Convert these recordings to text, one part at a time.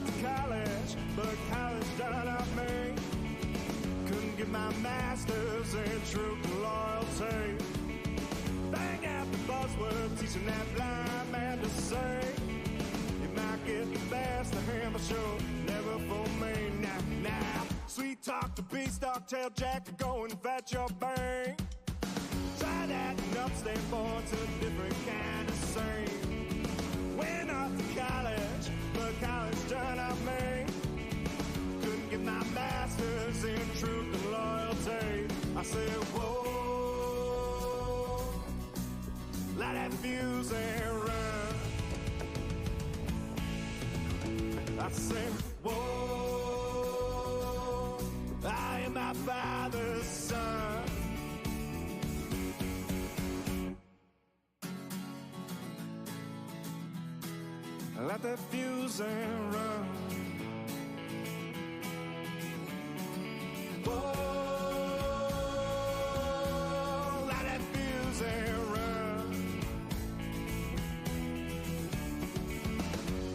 off to college, but college done up me. Couldn't get my master's in truth and loyalty. Bang out the buzzword, teaching that blind man to say, you might get the best of him, but sure, never for me. Now, sweet talk to beanstalk, tell Jack to go and fetch your bang. Try that and upstate boy to a different kind of scene. Went off to college, but college turned out me. Couldn't get my master's in truth and loyalty. I said, whoa, light that fuse and run. I said, whoa, I am my father's son. Light that fuse and run. Whoa, light that fuse and run.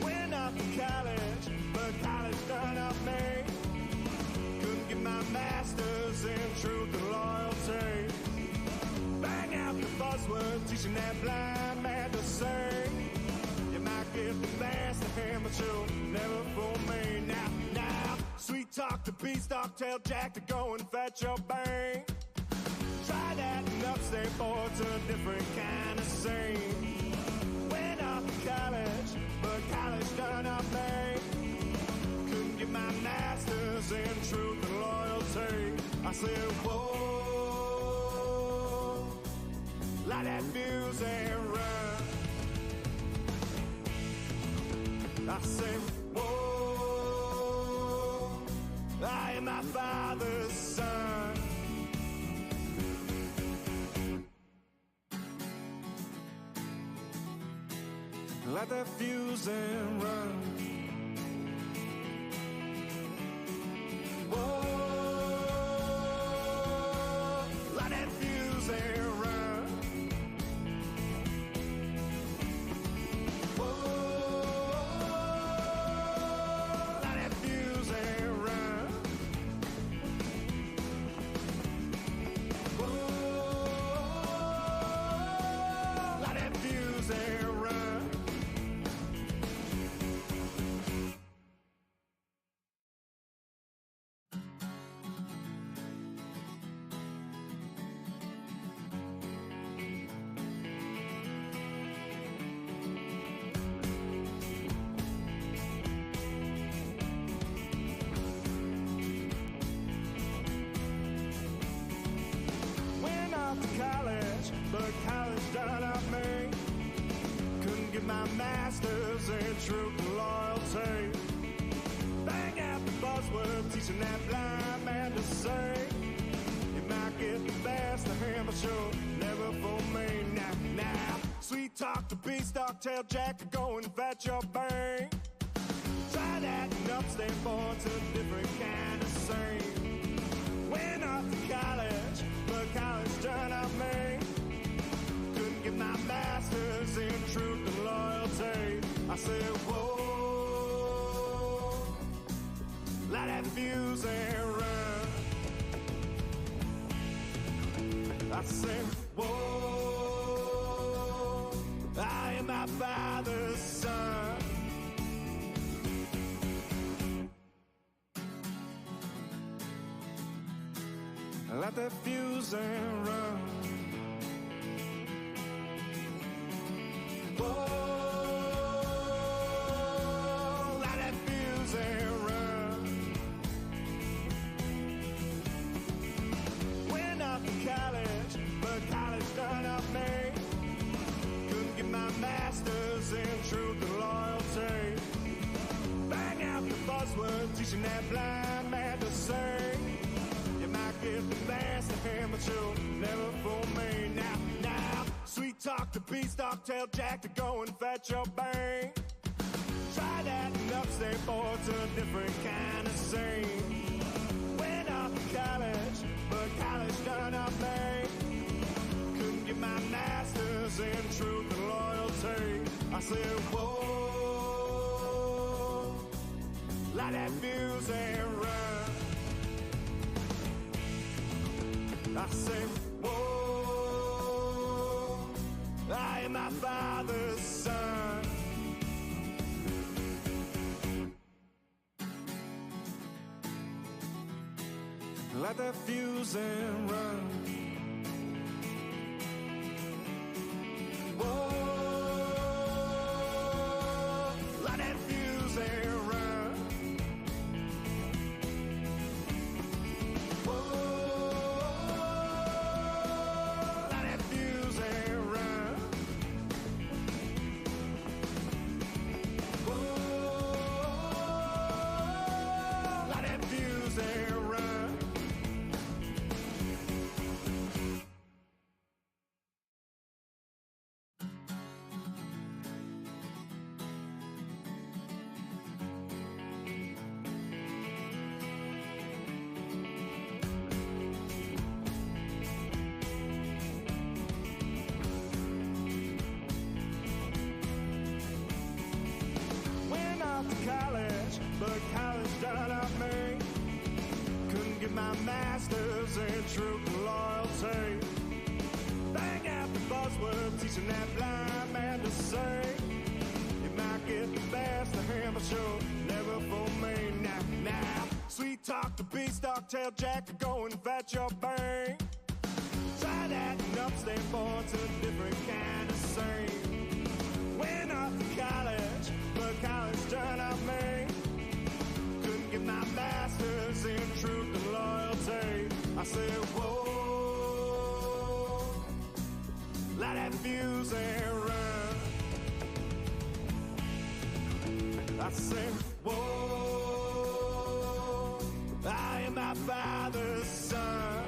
Went off to college, but college done up me. Couldn't get my master's in truth and loyalty. Bang out the buzzword, teaching that blind man to say, you might get the best of him, but you'll never fool me. Now, sweet talk to beanstalk, tell Jack to go and fetch your bang. Try that and upstate boy to a different kind of scene. Went off to college, but college done up me. Couldn't get my master's in truth and loyalty. I said, whoa, light that fuse and run. I say, whoa, I am my father's son. Light that fuse and run. Whoa, light that fuse and run. Whoa. But college done up me. Couldn't get my master's in truth and loyalty. Bang out the buzzword, teaching that blind man to say, you might get the best of him, but you'll never fool me. Now, sweet talk to beanstalk, tell Jack to go and fetch your bang. Try that and upstate boy to a different kind of scene. Went off to college, but college turned out me. Couldn't get my master's in truth and loyalty. I said, whoa, light that fuse and run. I said, whoa, I am my father's son. Light that fuse and run. Whoa, light that fuse and run. Went off to college, but college done up me. Couldn't get my master's in truth and loyalty. Bang out the buzzword, teaching that blind man to say, you might get the best of him, but you'll never fool me. Now, sweet talk to beanstalk, tell Jack to go and fetch your bang. Try that and upstate boy to a different kind of scene. Went off to college, but college done up me. Couldn't get my master's in truth and loyalty. I said, whoa, Light that fuse and run. I say, whoa, I am my father's son. Light that fuse and run. Whoa, light that fuse and run. Whoa, light that fuse and run. Whoa, light that fuse and run. Went off to college, but college done up me. Couldn't get my master's in truth and loyalty. Bang out the buzzword, teaching that blind man to say. You might get the best of him, but sure, never for me. Now, sweet talk to beanstalk, tell Jack to go and fetch your bank. Try that and upstate boy to a different kind of scene. Went off to college, but college turned out me. Couldn't get my master's in truth and loyalty. I said, whoa, light that fuse and run. I said, whoa, I am my father's son.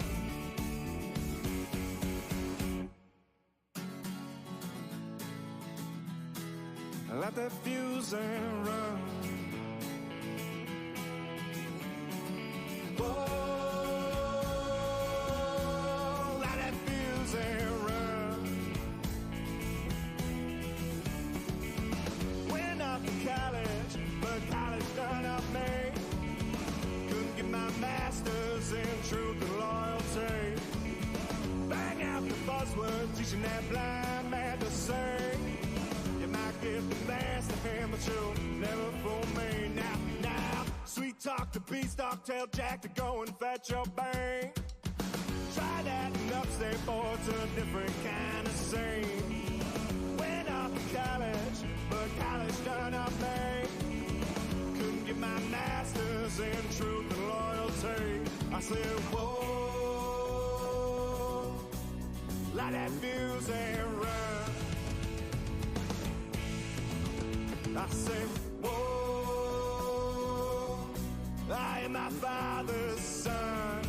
Light that fuse and run. Whoa, light that fuse and run. Went off to college, but college done up me. Couldn't get my master's in truth and loyalty. Bang out the buzzword, teaching that blind man to say. You might get the best of him, but you'll never fool me. Now, sweet talk to beanstalk, tell Jack to go and fetch your bank. Try that and upstate boy to a different kind of scene. Went off to college, but college done up me. Couldn't get my master's in truth and loyalty. I said, whoa, light that fuse and run. I say, whoa, I am my father's son.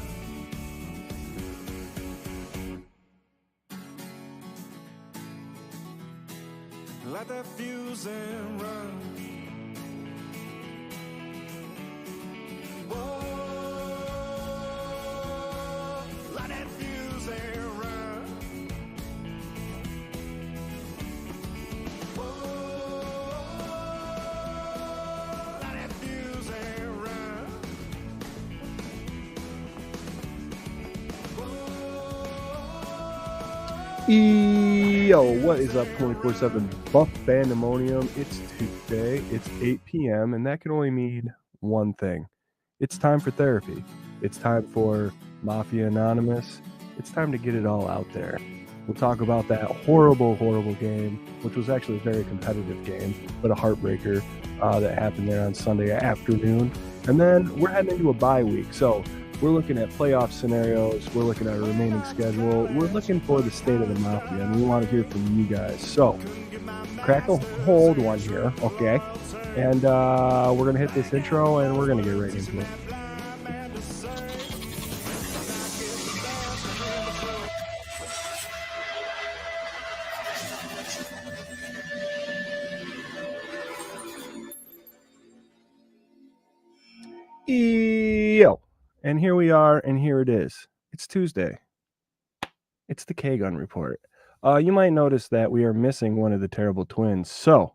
Light that fuse and run. Whoa, light that fuse and run. Whoa, light that fuse and run. Yo, what is up, 24/7 Buff Bandemonium? It's Tuesday, it's 8 p.m., and that can only mean one thing. It's time for therapy. It's time for Mafia Anonymous. It's time to get it all out there. We'll talk about that horrible, horrible game, which was actually a very competitive game, but a heartbreaker that happened there on Sunday afternoon. And then we're heading into a bye week, so we're looking at playoff scenarios. We're looking at a remaining schedule. We're looking for the state of the Mafia, and we want to hear from you guys. So, crack a hold one here, okay? And we're going to hit this intro, and we're going to get right into it. Yo. And here we are, and here it is. It's Tuesday. It's the K-Gun Report. You might notice that we are missing one of the terrible twins. So,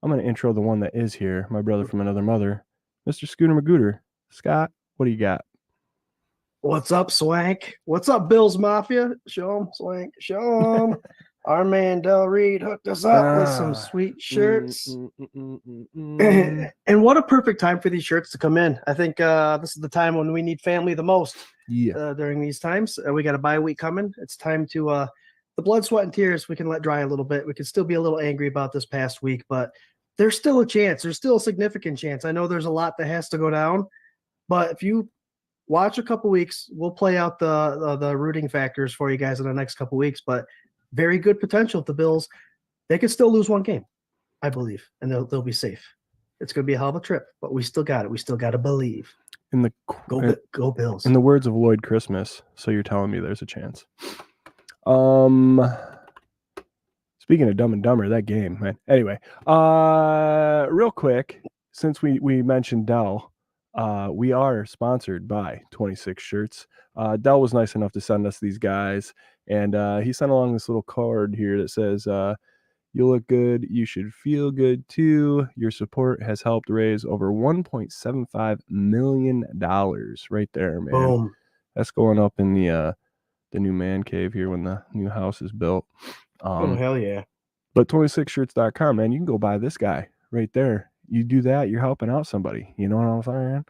I'm going to intro the one that is here, my brother from another mother, Mr. Scooter Magooter. Scott, what do you got? What's up, Swank? What's up, Bills Mafia? Show 'em, Swank. Show 'em. Our man Del Reed hooked us up with some sweet shirts. And what a perfect time for these shirts to come in. I think this is the time when we need family the most. Yeah. During these times. We got a bye week coming. It's time to the blood, sweat, and tears we can let dry a little bit. We can still be a little angry about this past week, but there's still a chance. There's still a significant chance. I know there's a lot that has to go down, but if you watch a couple weeks, we'll play out the rooting factors for you guys in the next couple weeks. But very good potential. The Bills, they could still lose one game, I believe, and they'll be safe. It's going to be a hell of a trip, but we still got it. We still got to believe. In the Go Bills. In the words of Lloyd Christmas, so you're telling me there's a chance. Speaking of Dumb and Dumber, that game, man. Anyway, real quick, since we mentioned Dell, we are sponsored by 26 Shirts. Dell was nice enough to send us these guys, and he sent along this little card here that says, "You look good. You should feel good too. Your support has helped raise over $1.75 million right there, man. Boom. That's going up in the new man cave here when the new house is built. Oh, hell yeah. But 26shirts.com, man, you can go buy this guy right there. You do that, you're helping out somebody. You know what I'm saying?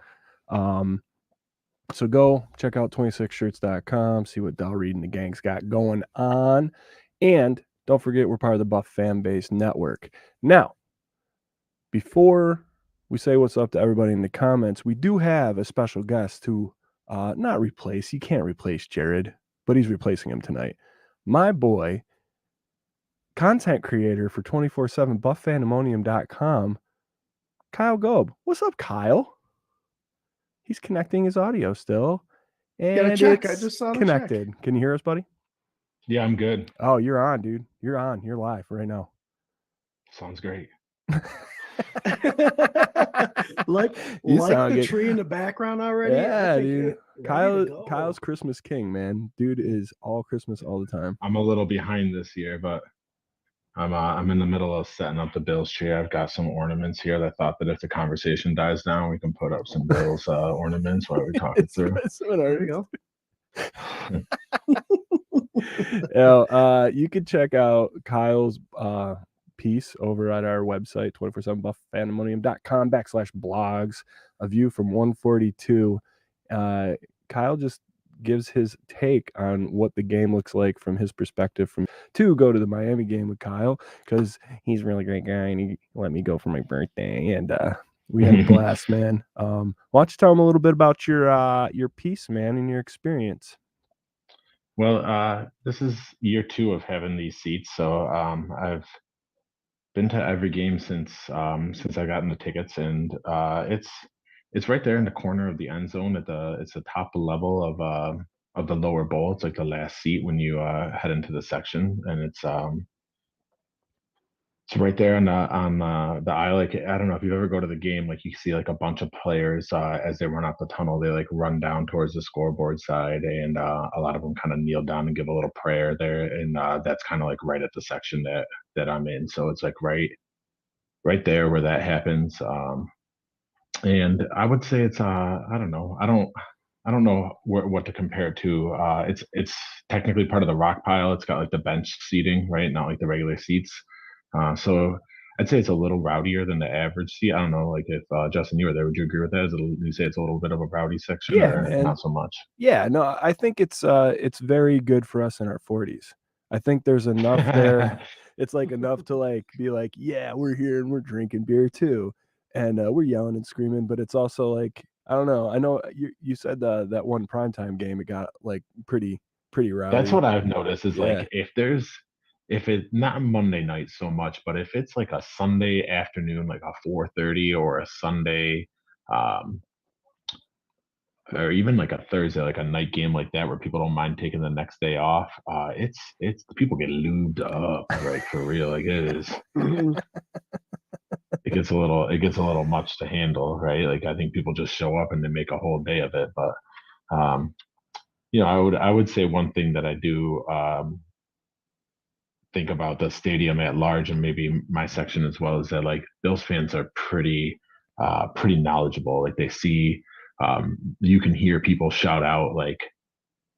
So go check out 26shirts.com, see what Del Reed and the gang's got going on. And don't forget, we're part of the Buff Fan Base Network. Now, before we say what's up to everybody in the comments, we do have a special guest who not replace. You can't replace Jarrod, but he's replacing him tonight. My boy, content creator for 24/7 buffpandemonium.com, Kyle Goeb. What's up, Kyle? He's connecting his audio still. And Got a check. I it's just saw the connected. check. Can you hear us, buddy? Yeah, I'm good. Oh, you're on, dude. You're on. You're live right now. Sounds great. like the tree in the background already. Yeah, dude. Kyle's Christmas king, man. Dude is all Christmas all the time. I'm a little behind this year, but I'm in the middle of setting up the Bills tree. I've got some ornaments here. I thought that if the conversation dies down, we can put up some Bills ornaments while we talk it through. There we go. You could check out Kyle's piece over at our website, 247buffpandemonium.com/blogs, a view from 142. Kyle just gives his take on what the game looks like from his perspective to go to the Miami game with Kyle, because he's a really great guy and he let me go for my birthday, and we had a blast, man. Why don't you tell him a little bit about your piece, man, and your experience? Well, this is year 2 of having these seats, so I've been to every game since I got in the tickets, and it's right there in the corner of the end zone it's the top level of the lower bowl. It's like the last seat when you head into the section, and it's right there on the aisle. Like, I don't know if you ever go to the game, like you see like a bunch of players as they run out the tunnel, they like run down towards the scoreboard side, and a lot of them kind of kneel down and give a little prayer there, and that's kind of like right at the section that I'm in. So it's like right there where that happens. And I would say it's I don't know. I don't know what to compare it to. It's technically part of the rock pile. It's got like the bench seating, right? Not like the regular seats. So I'd say it's a little rowdier than the average seat. I don't know, like if Justin, you were there, would you agree with that? You say it's a little bit of a rowdy section, or man. not so much? Yeah, no, I think it's very good for us in our 40s. I think there's enough there. It's like enough to like be like, yeah, we're here and we're drinking beer too, and we're yelling and screaming. But it's also like, I don't know. I know you said that one primetime game, it got like pretty rowdy. That's what I've noticed is like if it's not Monday night so much, but if it's like a Sunday afternoon, like a 4:30, or a Sunday, or even like a Thursday, like a night game like that, where people don't mind taking the next day off, it's people get lubed up, right, for real. Like it is. It gets a little much to handle, right? Like I think people just show up and they make a whole day of it. But I would say one thing that I do think about the stadium at large, and maybe my section as well, is that like Bills fans are pretty pretty knowledgeable. Like they see, you can hear people shout out like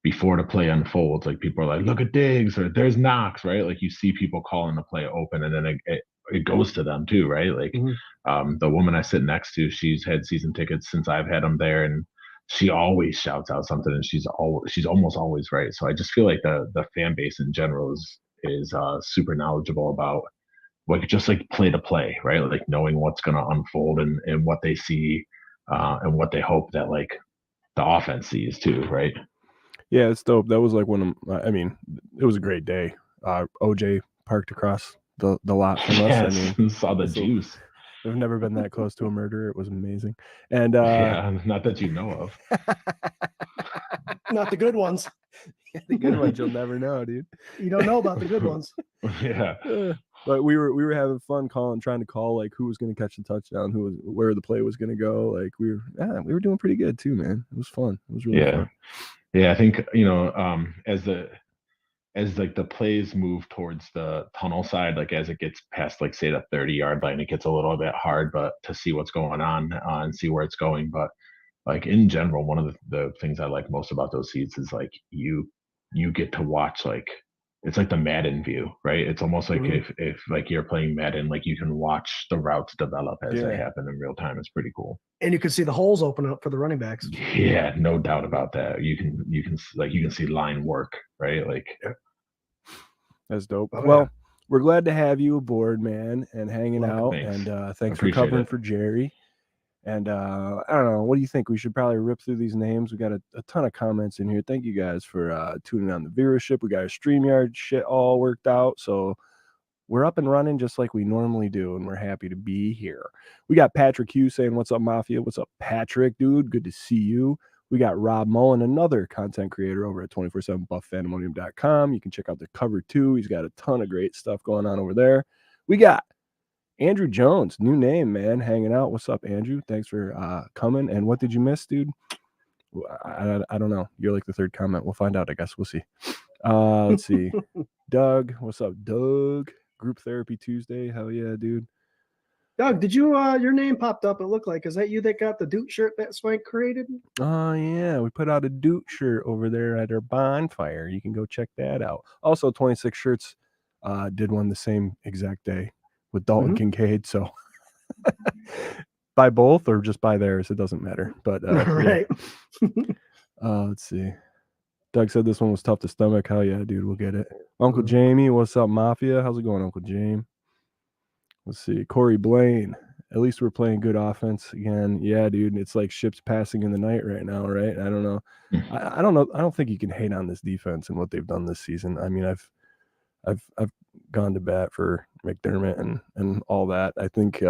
before the play unfolds. Like people are like, "Look at Diggs," or "There's Knox," right? Like you see people calling the play open, and then it goes to them too, right? Like the woman I sit next to, she's had season tickets since I've had them there, and she always shouts out something, and she's almost always right. So I just feel like the fan base in general is super knowledgeable about like just like play to play, right? Like knowing what's going to unfold and what they see and what they hope that like the offense sees too, right? Yeah, it's dope. That was like one of, I mean, it was a great day. OJ parked across the lot from us. Yes, I mean, saw the juice. We've never been that close to a murder. It was amazing. And yeah, not that you know of. Not the good ones. The good ones you'll never know, dude. You don't know about the good ones. Yeah. But we were having fun trying to call like who was going to catch the touchdown, where the play was going to go. Like we were doing pretty good too, man. It was fun. It was really fun. Yeah, I think as like the plays move towards the tunnel side, like as it gets past like say the 30-yard line, it gets a little bit hard, but to see what's going on and see where it's going. But like in general, one of the things I like most about those seats is like you get to watch like it's like the Madden view, right? It's almost like if like you're playing Madden, like you can watch the routes develop as they happen in real time. It's pretty cool. And you can see the holes open up for the running backs. Yeah, no doubt about that. You can see line work, right? Like that's dope. Well, we're glad to have you aboard, man, and hanging out. Thanks. And thanks for covering for Jerry. And I don't know, what do you think? We should probably rip through these names. We got a ton of comments in here. Thank you guys for tuning on the viewership. We got our StreamYard shit all worked out. So we're up and running just like we normally do, and we're happy to be here. We got Patrick Hughes saying, "What's up, Mafia?" What's up, Patrick, dude? Good to see you. We got Rob Mullen, another content creator over at 247buffpandemonium.com. You can check out the cover too. He's got a ton of great stuff going on over there. We got Andrew Jones, new name, man, hanging out. What's up, Andrew? Thanks for coming. And what did you miss, dude? I don't know. You're like the third comment. We'll find out, I guess. We'll see. Let's see. Doug, what's up, Doug? Group Therapy Tuesday. Hell yeah, dude. Doug, did you your name popped up? It looked like, is that you that got the Duke shirt that Swank created? Oh yeah, we put out a Duke shirt over there at our bonfire. You can go check that out. Also, 26 Shirts did one the same exact day with Dalton Kincaid. So buy both or just buy theirs, it doesn't matter. But right. Let's see. Doug said this one was tough to stomach. Hell yeah, dude, we'll get it. Uncle Jamie, what's up, Mafia? How's it going, Uncle James? Let's see. Corey Blaine. At least we're playing good offense again. Yeah, dude. It's like ships passing in the night right now, right? I don't know. I don't know. I don't think you can hate on this defense and what they've done this season. I mean, I've gone to bat for McDermott and all that. I think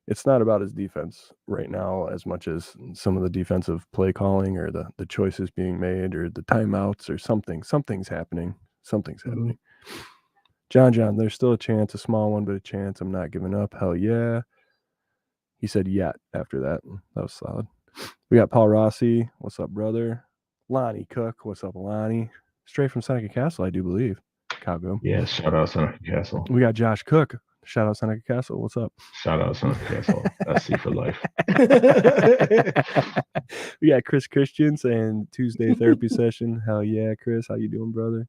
it's not about his defense right now as much as some of the defensive play calling or the choices being made or the timeouts or something. Something's happening. Something's happening. John, there's still a chance, a small one, but a chance. I'm not giving up. Hell yeah. He said yet after that. That was solid. We got Paul Rossi. What's up, brother? Lonnie Cook. What's up, Lonnie? Straight from Seneca Castle, I do believe. Chicago. Yeah, shout out Seneca Castle. We got Josh Cook. Shout out Seneca Castle. What's up? Shout out Seneca Castle. SC for life. We got Chris Christian saying Tuesday therapy session. Hell yeah, Chris. How you doing, brother?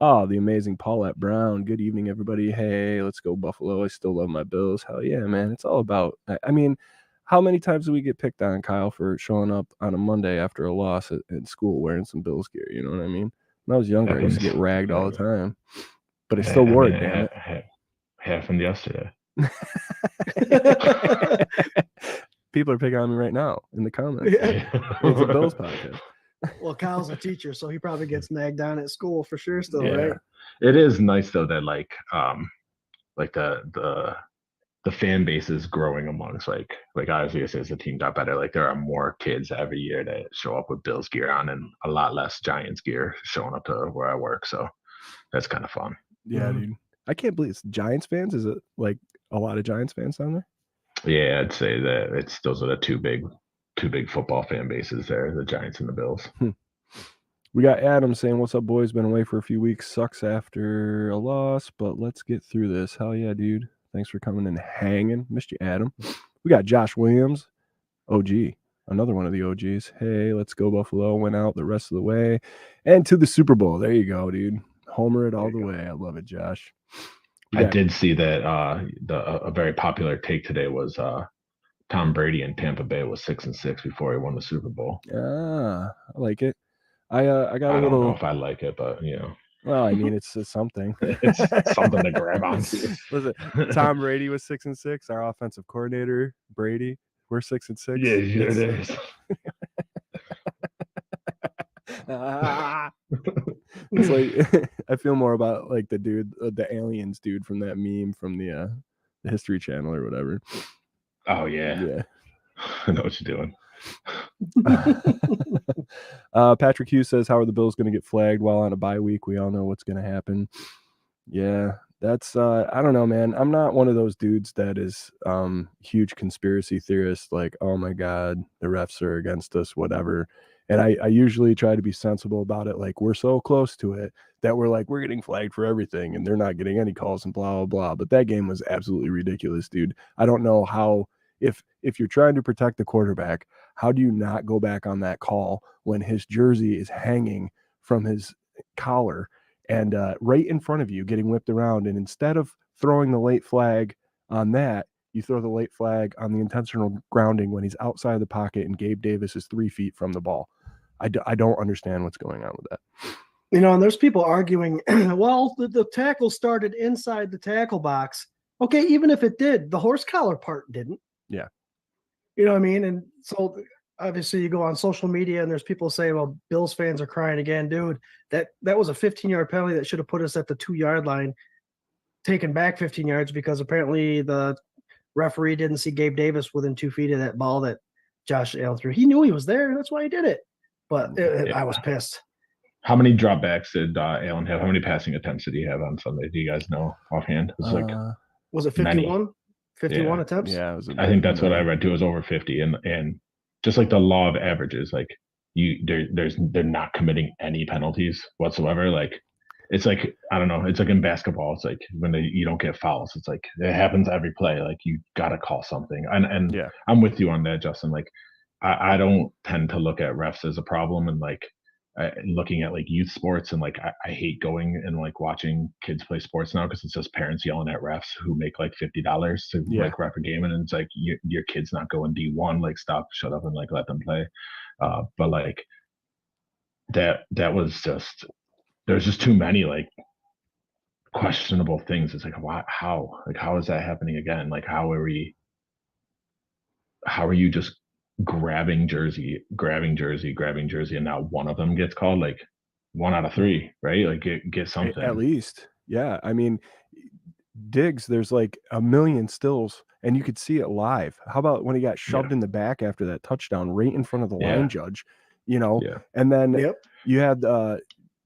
Oh, the amazing Paulette Brown. Good evening, everybody. Hey, let's go Buffalo. I still love my Bills. Hell yeah, man. It's all about, I mean, how many times do we get picked on, Kyle, for showing up on a Monday after a loss at school wearing some Bills gear? You know what I mean? When I was younger, I used to get ragged all the time. But I still wore it, damn it. Happened yesterday. People are picking on me right now in the comments. Yeah. It's a Bills podcast. Well, Kyle's a teacher, so he probably gets nagged down at school for sure still, right? It is nice though that like the fan base is growing amongst like obviously as the team got better, like there are more kids every year that show up with Bills gear on and a lot less Giants gear showing up to where I work. So that's kind of fun. Yeah, dude. I can't believe it's Giants fans. Is it like a lot of Giants fans down there? Yeah, I'd say that those are the two big football fan bases there, the Giants and the Bills. We got Adam saying, "What's up, boys? Been away for a few weeks. Sucks after a loss, but let's get through this." Hell yeah, dude. Thanks for coming and hanging. Missed you, Adam. We got Josh Williams, OG, another one of the OGs. Hey, let's go Buffalo. Went out the rest of the way and to the Super Bowl. There you go, dude. Homer it all the way. I love it, Josh. I did see that a very popular take today was Tom Brady in Tampa Bay was 6-6 before he won the Super Bowl. I like it. I got I a don't little. know if I like it, but Well, I mean, it's something. it's something to grab onto. Listen, Tom Brady was 6-6. Our offensive coordinator Brady, we're 6-6. Yeah, it is. It's like I feel more about like the dude, the aliens dude from that meme from the History Channel or whatever. Oh yeah. I know what you're doing. Patrick Hughes says, how are the Bills going to get flagged while on a bye week? We all know what's going to happen. Yeah, that's I don't know, man. I'm not one of those dudes that is huge conspiracy theorist, like, oh my God, the refs are against us, whatever. And I usually try to be sensible about it. Like, we're so close to it that we're like, we're getting flagged for everything and they're not getting any calls and blah, blah, blah. But that game was absolutely ridiculous, dude. I don't know how, if you're trying to protect the quarterback, how do you not go back on that call when his jersey is hanging from his collar and right in front of you getting whipped around? And instead of throwing the late flag on that, you throw the late flag on the intentional grounding when he's outside of the pocket and Gabe Davis is 3 feet from the ball. I don't understand what's going on with that. And there's people arguing, well, the tackle started inside the tackle box. Okay, even if it did, the horse collar part didn't. Yeah. You know what I mean? And so obviously you go on social media and there's people saying, well, Bills fans are crying again. Dude, that was a 15-yard penalty that should have put us at the 2-yard line, taken back 15 yards because apparently the referee didn't see Gabe Davis within 2 feet of that ball that Josh Allen threw. He knew he was there. That's why he did it. But I was pissed. How many dropbacks did Allen have? How many passing attempts did he have on Sunday? Do you guys know offhand? It was was it 51? 51 attempts? Yeah, I think that's what I read too. It was over 50, and just like the law of averages, like they're not committing any penalties whatsoever. Like it's like, I don't know, it's like in basketball, it's like when you don't get fouls, it's like it happens every play. Like you gotta call something, and yeah. I'm with you on that, Justin. Like I don't tend to look at refs as a problem, and like looking at like youth sports, and like I hate going and like watching kids play sports now because it's just parents yelling at refs who make like $50 to like ref a game, and it's like your kid's not going D1, like shut up and like let them play. But like that was just, there's just too many like questionable things. It's like, why, how is that happening again? Like how are you just grabbing jersey, and now one of them gets called? Like 1 out of 3, right? Like get something at least. Yeah, I mean, Diggs, there's like a million stills and you could see it live. How about when he got shoved in the back after that touchdown right in front of the line judge, and then you had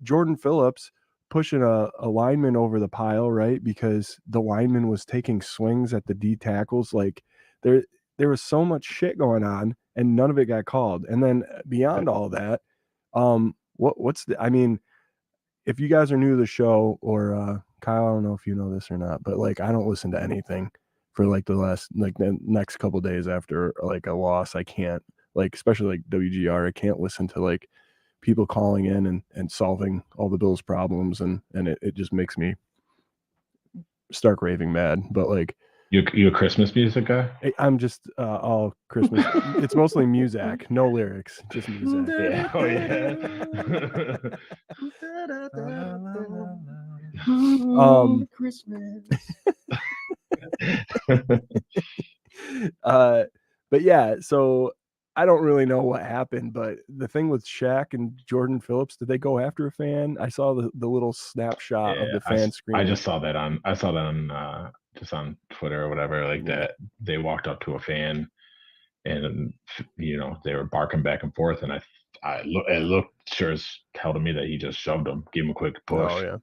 Jordan Phillips pushing a lineman over the pile, right? Because the lineman was taking swings at the D tackles. Like there was so much shit going on and none of it got called. And then beyond all that, I mean, if you guys are new to the show, or Kyle, I don't know if you know this or not, but like I don't listen to anything for like the next couple days after like a loss. I can't, like, especially like WGR, I can't listen to like people calling in and solving all the Bills problems, and it just makes me stark raving mad. But like, you a Christmas music guy? I'm just all Christmas. It's mostly music, no lyrics, just music. Yeah. Oh yeah. Christmas. But yeah, so I don't really know what happened, but the thing with Shaq and Jordan Phillips, did they go after a fan? I saw the little snapshot of the fan screen. I just saw that on just on Twitter or whatever, like that they walked up to a fan and they were barking back and forth, and it looked sure as hell to me that he just shoved him, gave him a quick push. Oh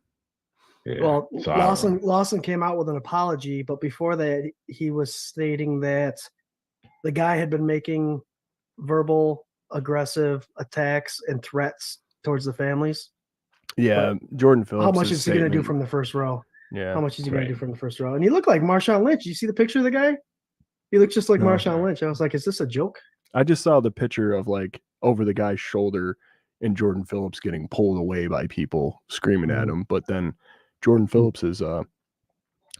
yeah. Well, so Lawson came out with an apology, but before that, he was stating that the guy had been making verbal, aggressive attacks and threats towards the families. Yeah, Jordan Phillips. How much is he going to do from the first row? Yeah. How much is he going to do from the first row? And he looked like Marshawn Lynch. You see the picture of the guy? He looks just like No. Marshawn Lynch. I was like, is this a joke? I just saw the picture of like over the guy's shoulder and Jordan Phillips getting pulled away by people screaming at him. But then Jordan Phillips's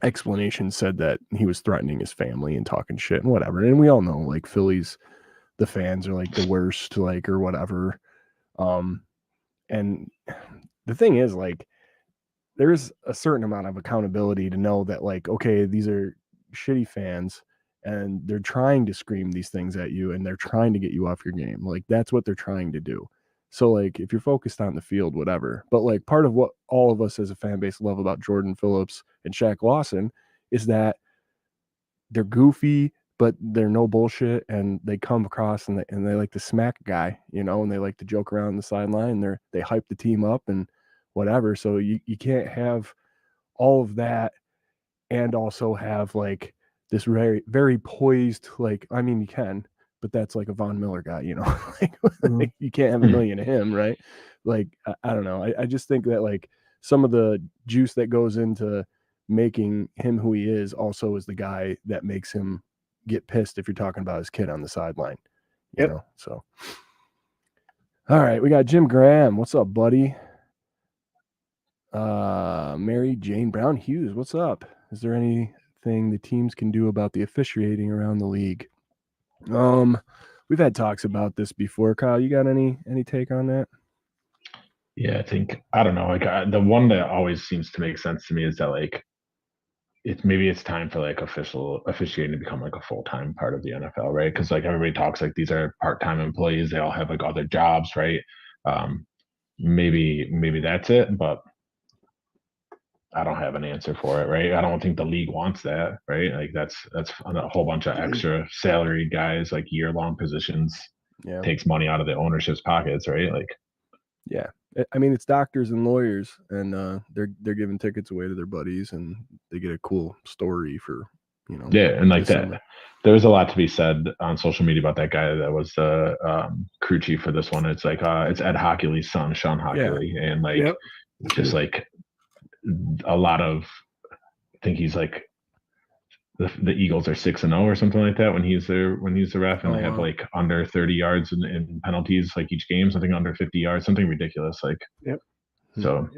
explanation said that he was threatening his family and talking shit and whatever. And we all know like Phillies, the fans are like the worst, like, or whatever. And the thing is, like, there's a certain amount of accountability to know that, like, okay, these are shitty fans and they're trying to scream these things at you and they're trying to get you off your game. Like, that's what they're trying to do. So, like, if you're focused on the field, whatever. But, like, part of what all of us as a fan base love about Jordan Phillips and Shaq Lawson is that they're goofy, but they're no bullshit, and they come across and they like to smack a guy, you know, and they like to joke around on the sideline. They hype the team up and whatever. So you can't have all of that and also have like this very, very poised, like, I mean, you can, but that's like a Von Miller guy, you know, like you can't have a million of him, right? Like, I don't know. I just think that like some of the juice that goes into making him who he is also is the guy that makes him get pissed if you're talking about his kid on the sideline, you know? So, all right, we got Jim Graham. What's up, buddy? Mary Jane Brown Hughes, what's up? Is there anything the teams can do about the officiating around the league? We've had talks about this before. Kyle, you got any take on that? Yeah, I don't know. Like the one that always seems to make sense to me is that like it's time for like officiating to become like a full-time part of the NFL, right? Because like everybody talks like these are part-time employees, they all have like other jobs, right? Maybe that's it, but I don't have an answer for it, right? I don't think the league wants that, right? Like that's a whole bunch of extra salaried guys, like year-long positions. Yeah, takes money out of the ownership's pockets, right? Like, yeah. I mean, it's doctors and lawyers, and they're giving tickets away to their buddies, and they get a cool story for, you know. Yeah, and like December. that, there was a lot to be said on social media about that guy that was the crew chief for this one. It's like it's Ed Hockley's son, Sean Hockley, and like just like a lot of, I think he's like the Eagles are 6-0 or something like that when he's the ref, and they have like under 30 yards in penalties like each game, something under 50 yards, something ridiculous. Like, so.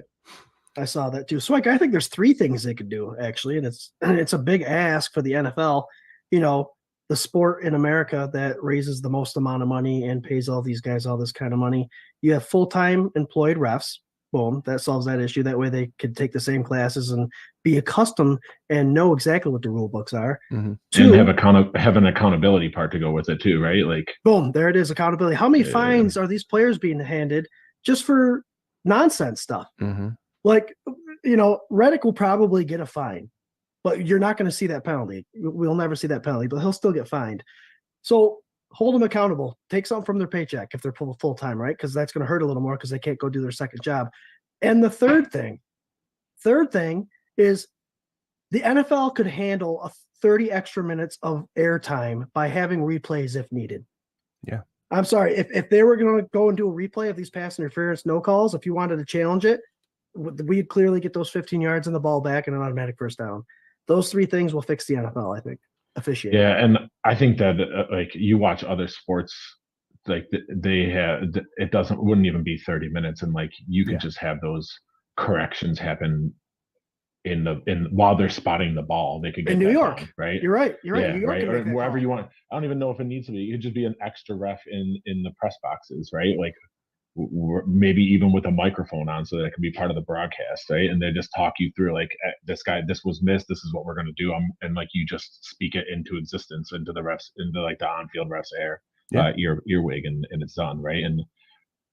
I saw that too. Swank, I think there's 3 things they could do actually, and it's a big ask for the NFL. You know, the sport in America that raises the most amount of money and pays all these guys all this kind of money. You have full-time employed refs. Boom, that solves that issue. That way they could take the same classes and be accustomed and know exactly what the rule books are. Mm-hmm. 2, and have an accountability part to go with it too, right? Like, boom, there it is, accountability. How many fines are these players being handed just for nonsense stuff? Mm-hmm. Like, you know, Reddick will probably get a fine, but you're not going to see that penalty. We'll never see that penalty, but he'll still get fined. So hold them accountable. Take something from their paycheck if they're full-time, right? Because that's going to hurt a little more because they can't go do their second job. And the third thing is the NFL could handle 30 extra minutes of airtime by having replays if needed. Yeah. I'm sorry. If they were going to go and do a replay of these pass interference no calls, if you wanted to challenge it, we'd clearly get those 15 yards and the ball back and an automatic first down. Those 3 things will fix the NFL, I think. Officiating. Yeah, and I think that like you watch other sports, like they have, wouldn't even be 30 minutes, and like you could just have those corrections happen while they're spotting the ball. They could get in New York, done, right? You're right. Yeah, New York, right, or wherever you want. I don't even know if it needs to be. It could just be an extra ref in the press boxes, right? Like maybe even with a microphone on so that it can be part of the broadcast, right? And they just talk you through like, this was missed, this is what we're going to do, and like you just speak it into existence, into the refs, into like the on-field refs earwig, and it's done, right? And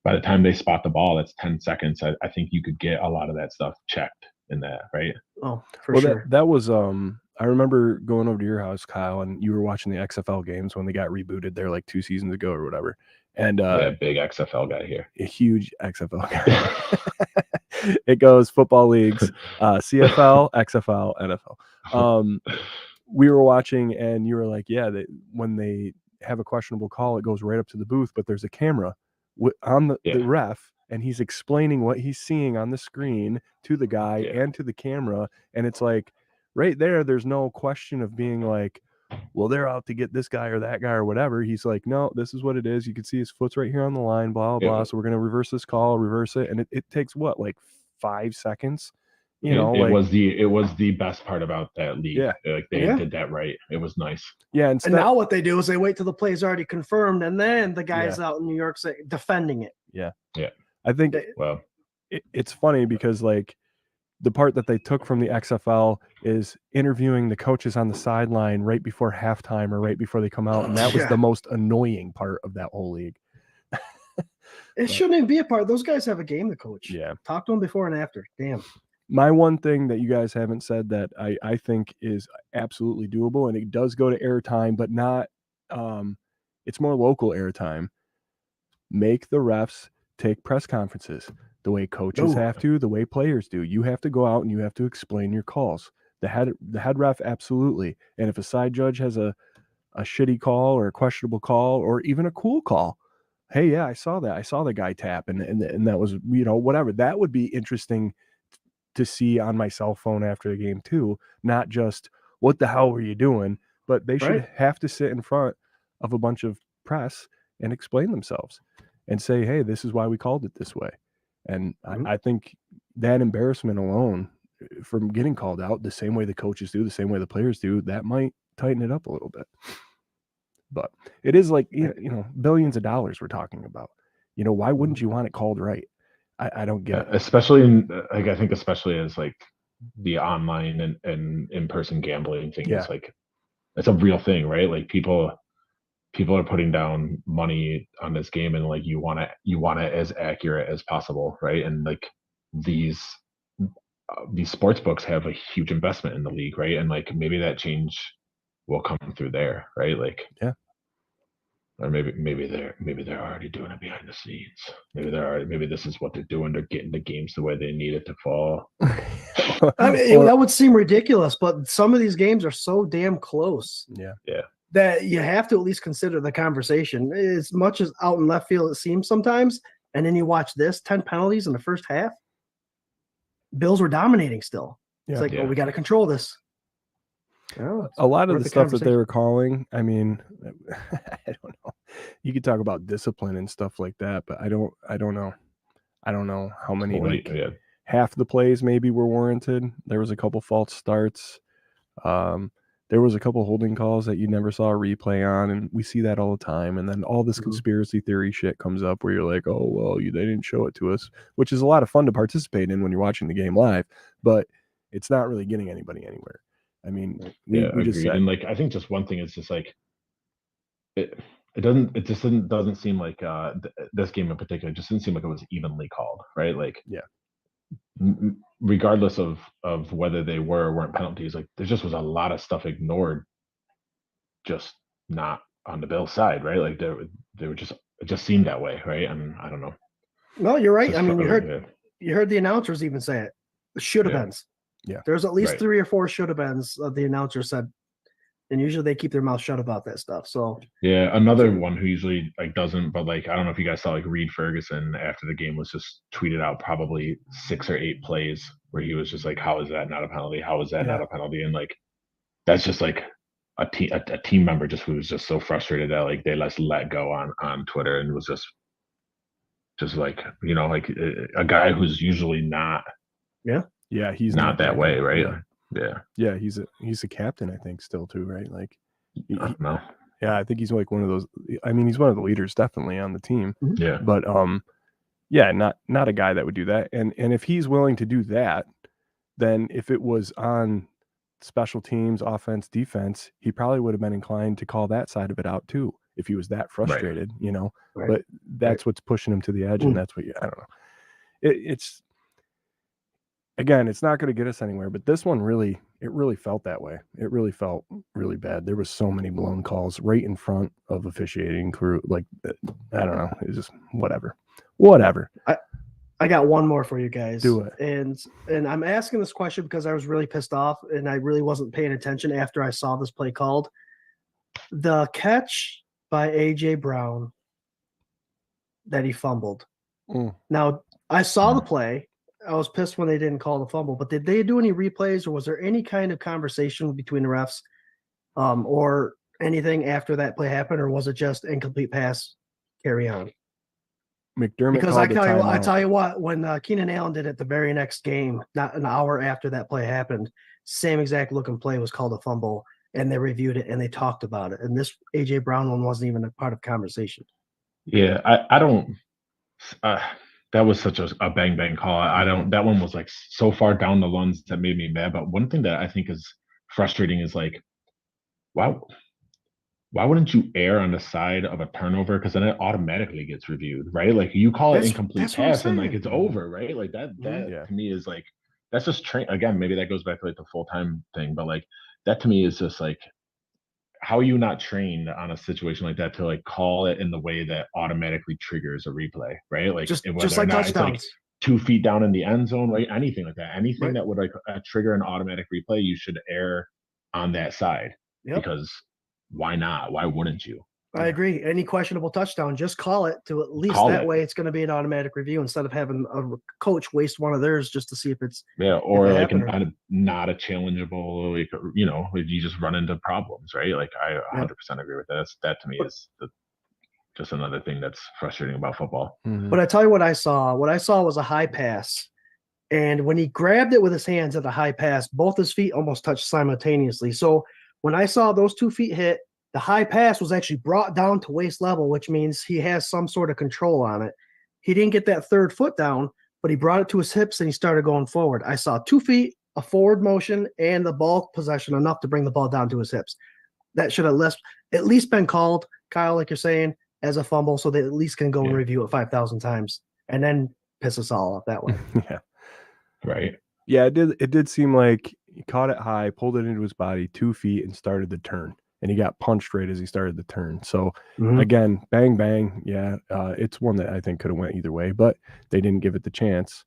by the time they spot the ball, that's 10 seconds. I think you could get a lot of that stuff checked in that, right? Oh, for sure. That was I remember going over to your house, Kyle, and you were watching the XFL games when they got rebooted there like 2 seasons ago or whatever. And big XFL guy here. A huge XFL guy. It goes football leagues, CFL, XFL, NFL. We were watching, and you were like, yeah, when they have a questionable call, it goes right up to the booth, but there's a camera on the ref, and he's explaining what he's seeing on the screen to the guy and to the camera. And it's like right there's no question of being like, well, they're out to get this guy or that guy or whatever. He's like, no, this is what it is. You can see his foot's right here on the line, blah, blah, blah. So we're going to reverse this call, reverse it. And it takes what, like 5 seconds? You know, it was the best part about that league. Yeah. Like they did that right. It was nice. Yeah. And now what they do is they wait till the play is already confirmed, and then the guys Yeah. out in New York say defending it. Yeah. Yeah. I think it's funny because like the part that they took from the XFL is interviewing the coaches on the sideline right before halftime or right before they come out. And that was the most annoying part of that whole league. It shouldn't even be a part. Those guys have a game to coach. Yeah. Talk to them before and after. Damn. My one thing that you guys haven't said that I think is absolutely doable, and it does go to airtime, but not it's more local airtime. Make the refs take press conferences the way coaches have to, the way players do. You have to go out and you have to explain your calls. The head ref, absolutely. And if a side judge has a shitty call or a questionable call or even a cool call, hey, yeah, I saw that. I saw the guy tap and that was, you know, whatever. That would be interesting to see on my cell phone after the game too. Not just what the hell were you doing, but they should have to sit in front of a bunch of press and explain themselves and say, hey, this is why we called it this way. And I think that embarrassment alone from getting called out the same way the coaches do, the same way the players do, that might tighten it up a little bit. But it is like, you know, billions of dollars we're talking about. You know, why wouldn't you want it called right? I don't get it. Especially in, like, I think especially as like the online and in-person gambling thing is like, it's a real thing, right? Like people are putting down money on this game, and like you want it as accurate as possible, right? And like these sports books have a huge investment in the league, right? And like maybe that change will come through there, right? Like or maybe they're already doing it behind the scenes. Maybe this is what they're doing. They're getting the games the way they need it to fall. I mean, that would seem ridiculous, but some of these games are so damn close. Yeah. That you have to at least consider the conversation. As much as out in left field it seems sometimes, and then you watch this 10 penalties in the first half. Bills were dominating still. It's like, well, we got to control this. Oh, a lot of the stuff that they were calling, I mean, I don't know. You could talk about discipline and stuff like that, but I don't know. I don't know how many half the plays maybe were warranted. There was a couple false starts. There was a couple holding calls that you never saw a replay on, and we see that all the time. And then all this conspiracy theory shit comes up where you're like, oh, well, they didn't show it to us, which is a lot of fun to participate in when you're watching the game live, but it's not really getting anybody anywhere. I mean, we just said, and like I think just one thing is just like it doesn't seem like this game in particular just didn't seem like it was evenly called, right? Like regardless of whether they were or weren't penalties, like there just was a lot of stuff ignored, just not on the Bills side, right? Like they were just, it just seemed that way, right? And I don't know. No, you're right. I mean, you heard the announcers even say it. Should have been. Yeah, there's at least 3 or 4 should have beens. The announcer said, and usually they keep their mouth shut about that stuff. So another one who usually like doesn't, but like I don't know if you guys saw like Reed Ferguson after the game was just tweeted out probably 6 or 8 plays where he was just like, "How is that not a penalty? How is that not a penalty?" And like that's just like a team member just who was just so frustrated that like they let go on Twitter and was just like, you know, like a guy who's usually not. Yeah, he's not that way, right? Yeah, he's a captain, I think, still too, right? Like, no. Yeah, I think he's like one of those. I mean, he's one of the leaders definitely on the team. Yeah, but not a guy that would do that. And if he's willing to do that, then if it was on special teams, offense, defense, he probably would have been inclined to call that side of it out too if he was that frustrated, you know. But that's what's pushing him to the edge, and that's what I don't know. It's. Again, it's not going to get us anywhere, but this one really felt that way. It really felt really bad. There was so many blown calls right in front of officiating crew. Like, I don't know. It's just whatever. I got one more for you guys. Do it. And I'm asking this question because I was really pissed off and I really wasn't paying attention after I saw this play called. The catch by A.J. Brown that he fumbled. Now, I saw the play. I was pissed when they didn't call the fumble, but did they do any replays or was there any kind of conversation between the refs? Or anything after that play happened, or was it just incomplete pass, carry on? McDermott Because called the timeout. I tell you what, when Keenan Allen did it the very next game, not an hour after that play happened, same exact looking play was called a fumble, and they reviewed it and they talked about it. And this AJ Brown one wasn't even a part of conversation. Yeah, I don't. Uh, that was such a bang bang call. I don't. That one was like so far down the lines that made me mad. But one thing that I think is frustrating is like, why why wouldn't you err on the side of a turnover? Because then it automatically gets reviewed, right? Like you call it incomplete that's what I'm pass and like saying. it's over, right? Like that Yeah. to me is like that's just train again, maybe that goes back to like the full time thing, but like that to me is just like how are you not trained on a situation like that to like call it in the way that automatically triggers a replay, right? Like Just whether or like not it's like touchdowns. 2 feet down in the end zone, right? Anything like that. Anything Right. that would like trigger an automatic replay, you should err on that side Yep. because why not? Why wouldn't you? I agree. Any questionable touchdown, just call it to at least Call that it. way it's going to be an automatic review instead of having a coach waste one of theirs just to see if it's Yeah, or it like happened not a challengeable, like you know, you just run into problems, right? Like I 100% agree with that. That to me is just another thing that's frustrating about football. But I tell you what I saw. What I saw was a high pass. And when he grabbed it with his hands at the high pass, both his feet almost touched simultaneously. So when I saw those 2 feet hit, the high pass was actually brought down to waist level, which means he has some sort of control on it. He didn't get that third foot down, but he brought it to his hips and he started going forward. I saw 2 feet, a forward motion, and the ball possession enough to bring the ball down to his hips. That should have at least been called, Kyle, like you're saying, as a fumble, so they at least can go and review it 5,000 times and then piss us all off that way. Yeah. Right. Yeah, it did seem like he caught it high, pulled it into his body 2 feet, and started the turn. And he got punched right as he started the turn. So again, bang bang. Yeah, it's one that I think could have went either way, but they didn't give it the chance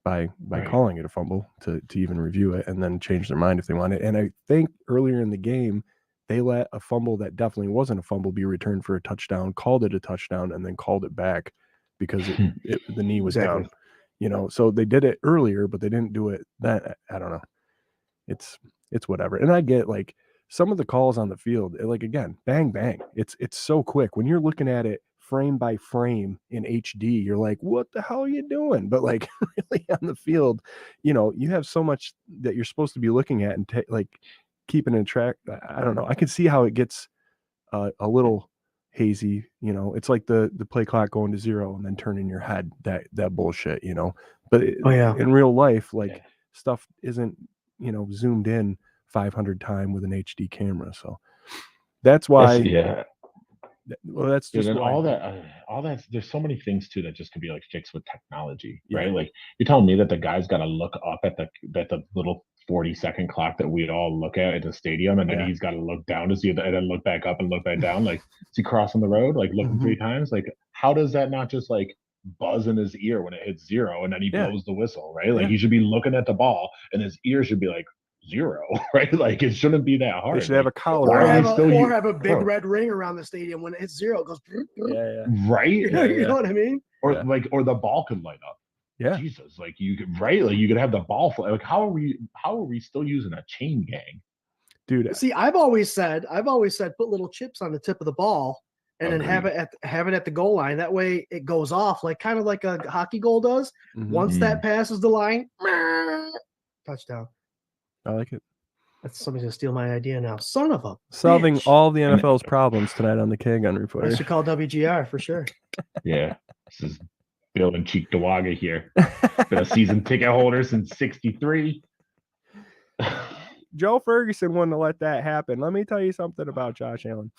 by calling it a fumble to even review it and then change their mind if they wanted. And I think earlier in the game, they let a fumble that definitely wasn't a fumble be returned for a touchdown, called it a touchdown, and then called it back because the knee was down. You know, so they did it earlier, but they didn't do it that. I don't know. It's whatever. And I get like some of the calls on the field, like again, bang bang. It's so quick when you're looking at it frame by frame in HD. You're like, what the hell are you doing? But like really on the field, you know, you have so much that you're supposed to be looking at and like keeping in track. I don't know. I can see how it gets a little hazy, you know. It's like the play clock going to 0 and then turning your head, that bullshit, you know. But in real life, like stuff isn't, you know, zoomed in 500 times with an HD camera. So that's why that's just and why. all that there's so many things too that just could be like fixed with technology, right? Like you're telling me that the guy's got to look up at the little 40-second clock that we'd all look at the stadium, and then he's got to look down to see it, and then look back up and look back down. Like, is he crossing the road? Like looking 3 times? Like, how does that not just like buzz in his ear when it hits 0 and then he blows the whistle, right? Like he should be looking at the ball and his ear should be like 0, right? Like it shouldn't be that hard. They should have a collar or have a big red ring around the stadium when it hits 0. It goes right. You know what I mean? Or like, or the ball could light up. Yeah. Jesus, like you could like you could have the ball fly. Like how are we still using a chain gang? Dude, see, I've always said put little chips on the tip of the ball and then have it at the goal line. That way it goes off kind of like a hockey goal does. Once that passes the line, touchdown. I like it. Somebody's gonna steal my idea now. Son of a solving bitch. all the NFL's problems tonight on the K-Gun Reporter. I should call WGR for sure. Yeah, this is Bill and Cheek Dawaga here. Been a season ticket holder since '63. Joe Ferguson wouldn't have let that happen. Let me tell you something about Josh Allen.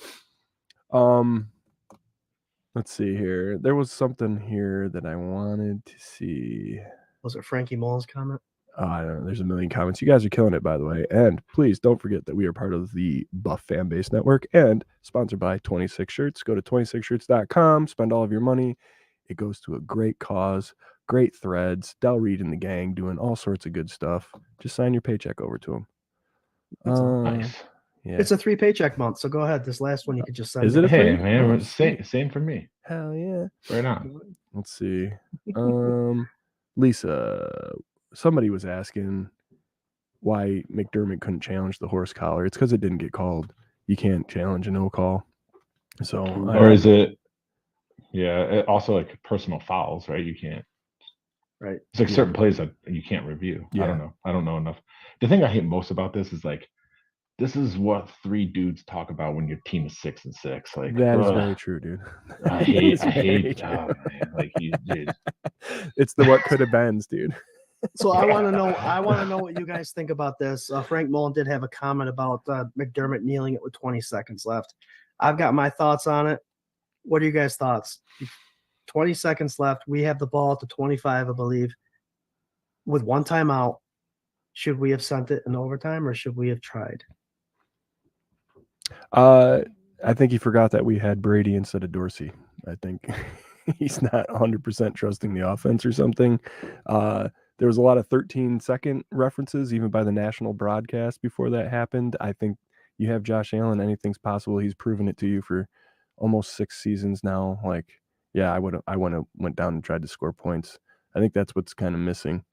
Let's see here. There was something here that I wanted to see. Was it Frankie Mullins' comment? I don't know. There's a million comments. You guys are killing it, by the way. And please don't forget that we are part of the Buff Fan Base Network and sponsored by 26 Shirts. Go to 26shirts.com. Spend all of your money. It goes to a great cause, great threads. Del Reed and the gang doing all sorts of good stuff. Just sign your paycheck over to them. Nice. Yeah. It's a 3 paycheck month, so go ahead. This last one you could just send. Is it a hey, free? man, same for me. Hell yeah. Right on. Let's see. Lisa, somebody was asking why McDermott couldn't challenge the horse collar. It's because it didn't get called. you can't challenge a no call. So, Or is it? Yeah. Also, like personal fouls, right? You can't. Right. It's like Yeah. certain plays that you can't review. I Yeah. don't know. I don't know enough. The thing I hate most about this is like, this is what three dudes talk about when your team is 6-6. Like that is ugh, very true, dude. I That hate. is I very hate. true. Oh man, like you, dude. It's the what could have beens, dude. So I want to know. I want to know what you guys think about this. Frank Mullen did have a comment about McDermott kneeling it with 20 seconds left. I've got my thoughts on it. What are you guys' thoughts? 20 seconds left. We have the ball at the 25, I believe, with one timeout. Should we have sent it in overtime or should we have tried? I think he forgot that we had Brady instead of Dorsey. I think he's not 100% trusting the offense or something. There was a lot of 13-second references, even by the national broadcast before that happened. I think you have Josh Allen, anything's possible. He's proven it to you for almost 6 seasons now. Like, yeah, I went down and tried to score points. I think that's what's kind of missing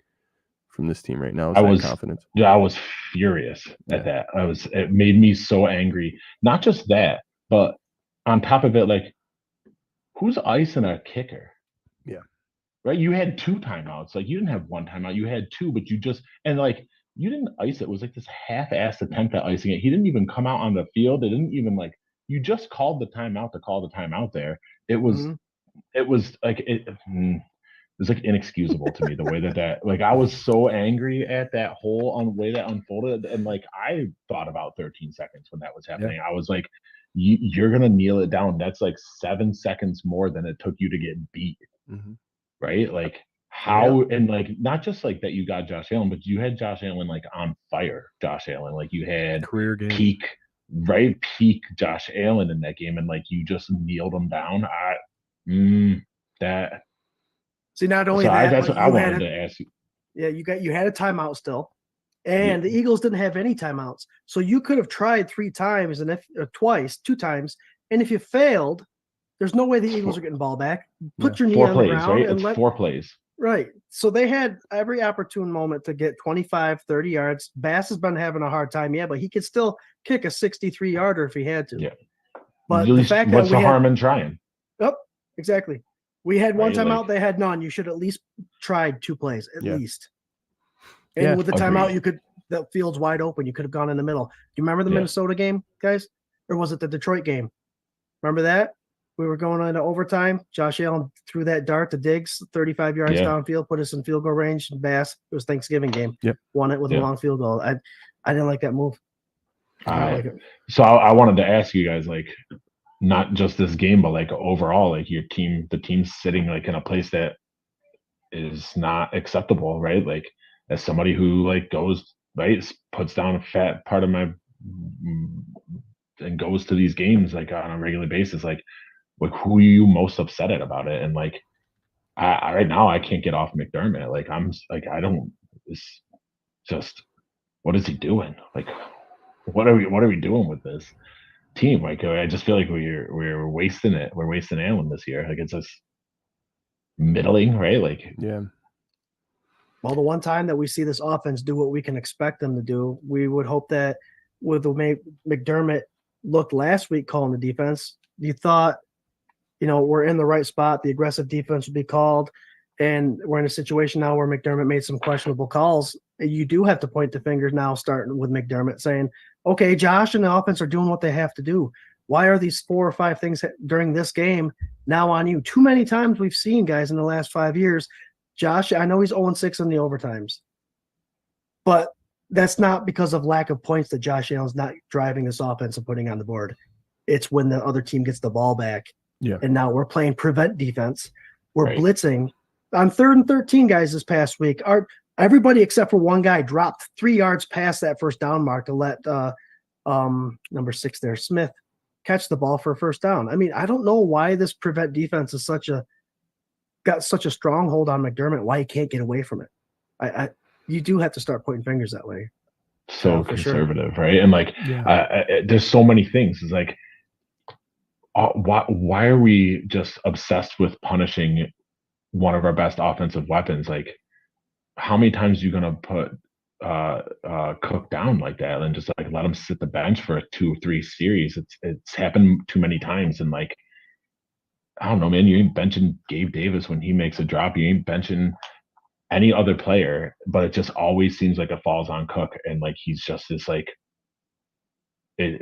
from this team right now is that confidence. Yeah, I was furious at that. It made me so angry. Not just that, but on top of it, like, who's icing a kicker? Yeah. Right? You had 2 timeouts. Like, you didn't have 1 timeout. You had 2, but you didn't ice it. It was like this half-assed attempt at icing it. He didn't even come out on the field. It didn't even like, you just called the timeout to call the timeout there. It was like it's like inexcusable to me the way that like I was so angry at that whole way that unfolded, and like I thought about 13 seconds when that was happening. I was like, you're gonna kneel it down. That's like 7 seconds more than it took you to get beat, right? Like how and like not just like that you got Josh Allen, but you had Josh Allen like on fire. Josh Allen, like you had career game, peak Josh Allen in that game, and like you just kneeled him down. That. See, not only that, that's what I wanted to ask you. Yeah, you had a timeout still, and the Eagles didn't have any timeouts, so you could have tried 3 times and twice, 2 times, and if you failed, there's no way the Eagles are getting ball back. Put your knee 4 on plays, the ground, right? and it's 4 plays, right? So they had every opportune moment to get 25, 30 yards. Bass has been having a hard time, but he could still kick a 63-yarder if he had to. Yeah, but the fact that what's the harm in trying? Yep, exactly. We had 1 timeout, they had none. You should at least tried 2 plays, at least. And with the timeout, the field's wide open. You could have gone in the middle. Do you remember the Minnesota game, guys? Or was it the Detroit game? Remember that? We were going into overtime. Josh Allen threw that dart to Diggs, 35 yards downfield, put us in field goal range. Bass, it was Thanksgiving game. Won it with a long field goal. I didn't like that move. So I wanted to ask you guys, like, not just this game, but like overall, like the team's sitting like in a place that is not acceptable, right? Like as somebody who like goes, right, puts down a fat part of my and goes to these games like on a regular basis, like who are you most upset at about it? And like I right now I can't get off McDermott. Like I'm like it's just what is he doing? Like what are we doing with this team? Like I just feel like we're wasting it. We're wasting Allen this year. Like it's just middling, right? Like well, the one time that we see this offense do what we can expect them to do, we would hope that with the way McDermott looked last week calling the defense, you thought, we're in the right spot. The aggressive defense would be called, and we're in a situation now where McDermott made some questionable calls. You do have to point the fingers now, starting with McDermott saying, okay, Josh and the offense are doing what they have to do. Why are these 4 or 5 things during this game now on you? Too many times we've seen guys in the last 5 years. Josh, I know he's 0-6 in the overtimes, but that's not because of lack of points that Josh Allen's not driving this offense and putting on the board. It's when the other team gets the ball back. Yeah. And now we're playing prevent defense. We're blitzing. On 3rd and 13, guys, this past week, everybody except for one guy dropped 3 yards past that first down mark to let number 6 there, Smith, catch the ball for a first down. I mean, I don't know why this prevent defense is got such a stronghold on McDermott, why he can't get away from it. You do have to start pointing fingers that way. So conservative, right? And like, there's so many things. It's like, why are we just obsessed with punishing one of our best offensive weapons? Like, how many times are you gonna put Cook down like that and just like let him sit the bench for a 2 or 3 series. It's happened too many times, and like I don't know, man. You ain't benching Gabe Davis when he makes a drop. You ain't benching any other player, but it just always seems like it falls on Cook, and like he's just this like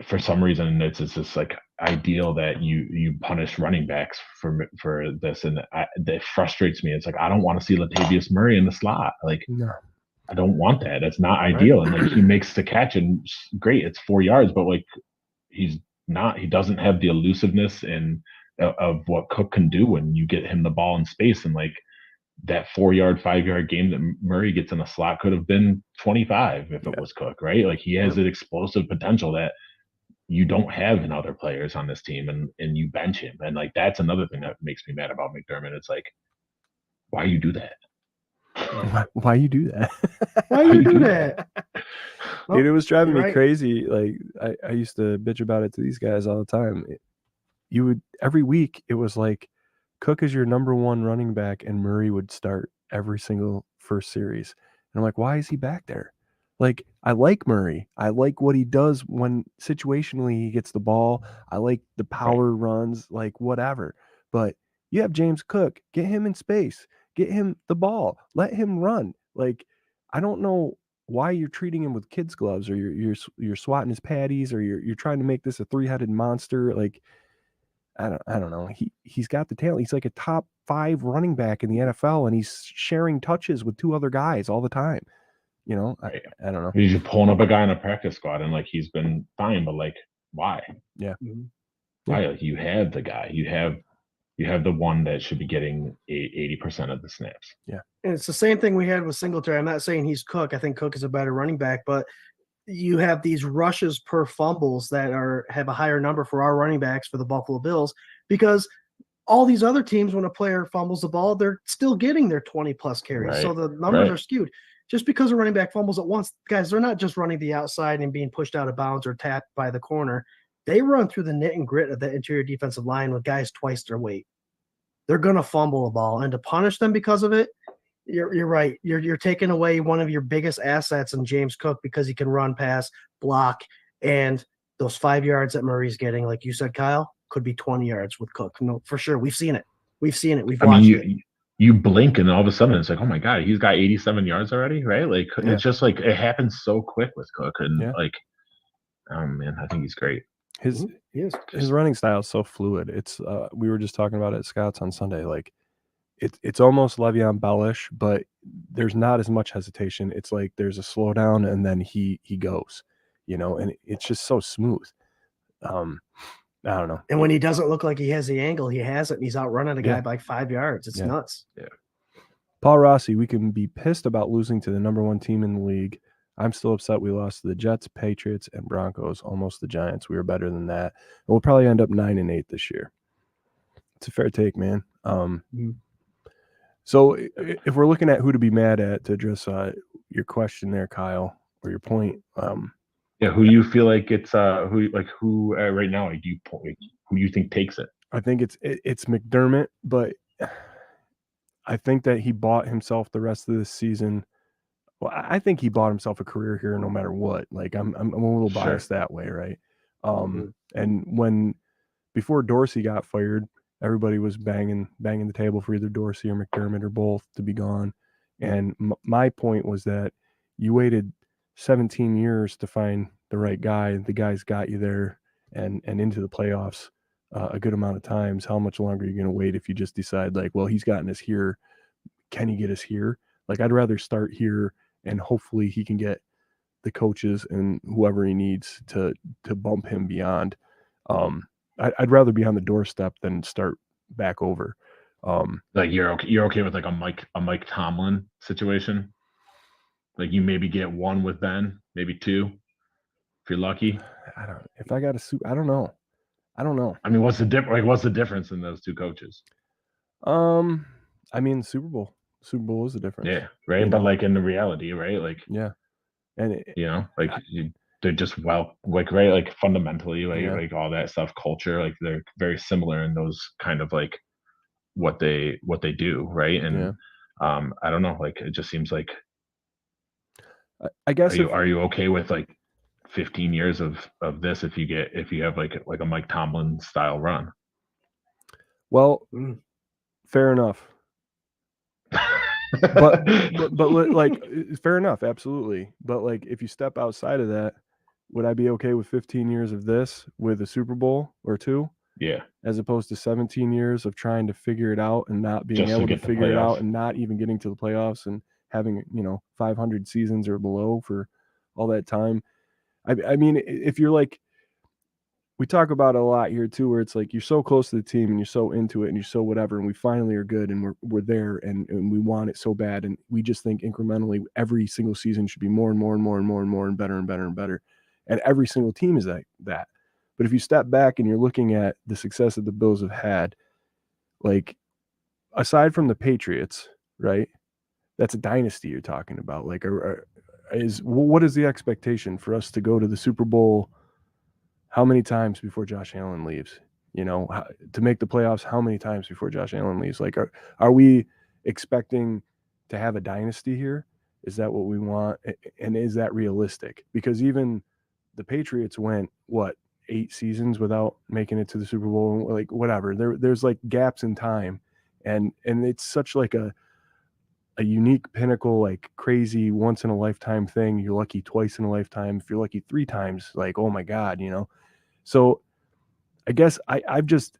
for some reason it's just like ideal that you punish running backs for this, and that frustrates me. It's like I don't want to see Latavius Murray in the slot. Like No. I don't want that. That's not ideal. And like he makes the catch, and great, it's 4 yards, but like he's not. He doesn't have the elusiveness and of what Cook can do when you get him the ball in space. And like that 4 yard, 5 yard game that Murray gets in the slot could have been 25 if it was Cook, right? Like he has that explosive potential that you don't have in other players on this team, and you bench him. And like that's another thing that makes me mad about McDermott. It's like, why you do that? Why you do that? Why you do that? Dude, it was driving me right. crazy. Like I used to bitch about it to these guys all the time. You would every week it was like Cook is your number one running back and Murray would start every single first series. And I'm like, why is he back there? Like, I like Murray. I like what he does when situationally he gets the ball. I like the power runs, like whatever. But you have James Cook, get him in space, get him the ball, let him run. Like, I don't know why you're treating him with kids' gloves, or you're swatting his patties, or you're trying to make this a 3-headed monster. Like, I don't know. He's got the talent. He's like a top 5 running back in the NFL, and he's sharing touches with 2 other guys all the time. You know, I don't know. He's just pulling up a guy in a practice squad, and like he's been fine, but like why? Yeah. Why? Like you have the guy. You have the one that should be getting 80% of the snaps. Yeah. And it's the same thing we had with Singletary. I'm not saying he's Cook. I think Cook is a better running back, but you have these rushes per fumbles that have a higher number for our running backs for the Buffalo Bills, because all these other teams, when a player fumbles the ball, they're still getting their 20+ carries. Right. So the numbers are skewed. Just because a running back fumbles at once, guys, they're not just running the outside and being pushed out of bounds or tapped by the corner. They run through the knit and grit of the interior defensive line with guys twice their weight. They're going to fumble a ball, and to punish them because of it, you're right. You're taking away one of your biggest assets in James Cook, because he can run, pass, block, and those 5 yards that Murray's getting, like you said, Kyle, could be 20 yards with Cook. No, for sure. We've seen it. We've watched it. You blink and all of a sudden it's like, oh my God, he's got 87 yards already, right? Like it's just like it happens so quick with Cook, and like, oh man, I think he's great. His running style is so fluid. It's we were just talking about it at Scott's on Sunday. Like it's almost Le'Veon Bellish, but there's not as much hesitation. It's like there's a slowdown and then he goes, you know, and it's just so smooth. I don't know. And when he doesn't look like he has the angle, he has it, and he's outrunning a guy by 5 yards. It's nuts. Yeah. Paul Rossi, we can be pissed about losing to the number 1 team in the league. I'm still upset we lost to the Jets, Patriots, and Broncos, almost the Giants. We were better than that. And we'll probably end up 9-8 this year. It's a fair take, man. So if we're looking at who to be mad at, to address your question there, Kyle, or your point, who do you feel like it's who right now? Like, who do you think takes it? I think it's McDermott, but I think that he bought himself the rest of this season. Well, I think he bought himself a career here no matter what. Like I'm a little biased that way, right? And before Dorsey got fired, everybody was banging the table for either Dorsey or McDermott or both to be gone. And my point was that you waited 17 years to find the right guy. The guy's got you there and into the playoffs a good amount of times. How much longer are you going to wait if you just decide like, well, he's gotten us here. Can he get us here? Like, I'd rather start here and hopefully he can get the coaches and whoever he needs to bump him beyond. I'd rather be on the doorstep than start back over. Like you're okay with like a Mike Tomlin situation? Like you maybe get one with Ben, maybe 2, if you're lucky. If I got a suit, I don't know. I mean, what's the difference in those 2 coaches? I mean, Super Bowl is the difference. Yeah, right. But like in the reality, right? Like, yeah, and they're just like fundamentally, like all that stuff, culture, like they're very similar in those kind of like what they do, right? And I don't know, like it just seems like I guess Are you okay with like 15 years of this if you have like a Mike Tomlin style run? Well, fair enough. but like fair enough, absolutely. But like if you step outside of that, would I be okay with 15 years of this with a Super Bowl or 2? Yeah. As opposed to 17 years of trying to figure it out and not being Just to able to get the figure it out playoffs. and not even getting to the playoffs and having, 500 seasons or below for all that time. I mean, if you're like, we talk about it a lot here too, where it's like you're so close to the team and you're so into it and you're so whatever, and we finally are good and we're there and we want it so bad, and we just think incrementally every single season should be more and more and more and more and more and better and better and better, and every single team is that. But if you step back and you're looking at the success that the Bills have had, like aside from the Patriots, right? That's a dynasty you're talking about. Like, what is the expectation for us to go to the Super Bowl? How many times before Josh Allen leaves? To make the playoffs, how many times before Josh Allen leaves? Like, are we expecting to have a dynasty here? Is that what we want? And is that realistic? Because even the Patriots went, 8 seasons without making it to the Super Bowl? Like, whatever. There's like gaps in time. And it's such like a unique pinnacle, like crazy once in a lifetime thing. You're lucky twice in a lifetime. If you're lucky 3 times, like, oh my God, So I guess I've just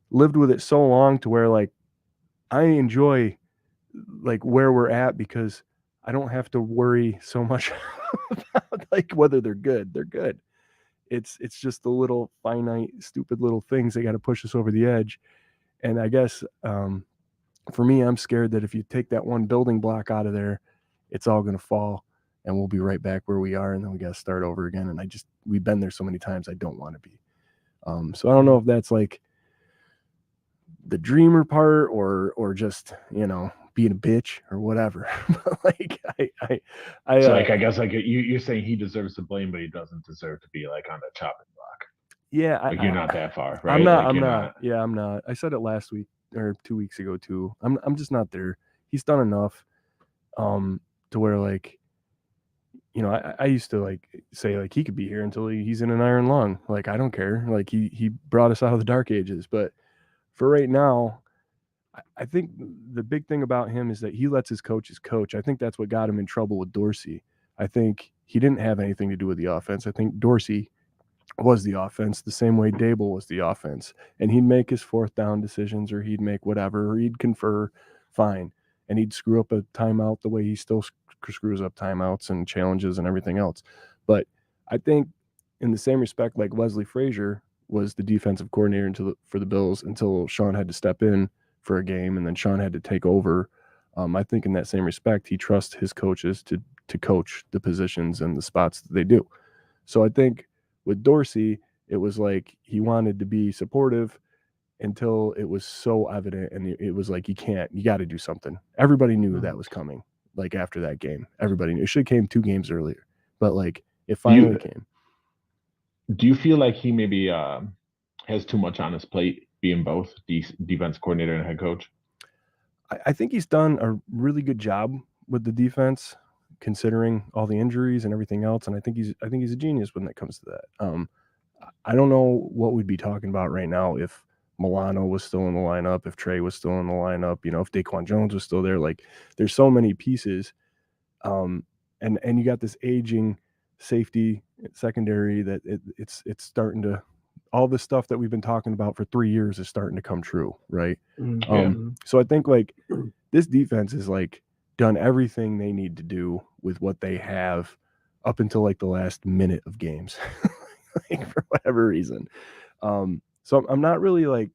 lived with it so long to where like I enjoy like where we're at because I don't have to worry so much about like whether they're good. They're good. It's just the little finite, stupid little things that got to push us over the edge. And I guess for me, I'm scared that if you take that one building block out of there, it's all going to fall and we'll be right back where we are. And then we got to start over again. And we've been there so many times. I don't want to be. So I don't know if that's like the dreamer part or just, being a bitch or whatever. But like, I guess like you're saying he deserves the blame, but he doesn't deserve to be like on the chopping block. Yeah. Like you're not that far, right? I'm not, like I'm not. Yeah, I'm not. I said it last week or 2 weeks ago too. I'm just not there. He's done enough, to where like, I used to like say like he could be here until he's in an iron lung. Like, I don't care. Like he brought us out of the dark ages. But for right now, I think the big thing about him is that he lets his coaches coach. I think that's what got him in trouble with Dorsey. I think he didn't have anything to do with the offense. I think Dorsey was the offense the same way Dable was the offense. And he'd make his 4th down decisions, or he'd make whatever, or he'd confer, fine. And he'd screw up a timeout the way he still screws up timeouts and challenges and everything else. But I think in the same respect, like Leslie Frazier was the defensive coordinator for the Bills until Sean had to step in for a game, and then Sean had to take over. I think in that same respect, he trusts his coaches to coach the positions and the spots that they do. So I think with Dorsey, it was like he wanted to be supportive until it was so evident, and it was like, you got to do something. Everybody knew that was coming. Like after that game, everybody knew. It should have came 2 games earlier, but like it finally came. Do you feel like he maybe has too much on his plate, being both defense coordinator and head coach? I think he's done a really good job with the defense, considering all the injuries and everything else. And I think he's a genius when it comes to that. I don't know what we'd be talking about right now if Milano was still in the lineup, if Trey was still in the lineup, if Daquan Jones was still there. Like, there's so many pieces. And you got this aging safety secondary that it's starting to, all the stuff that we've been talking about for 3 years is starting to come true, right? So I think like this defense is like done everything they need to do with what they have up until like the last minute of games, like for whatever reason. So I'm not really like,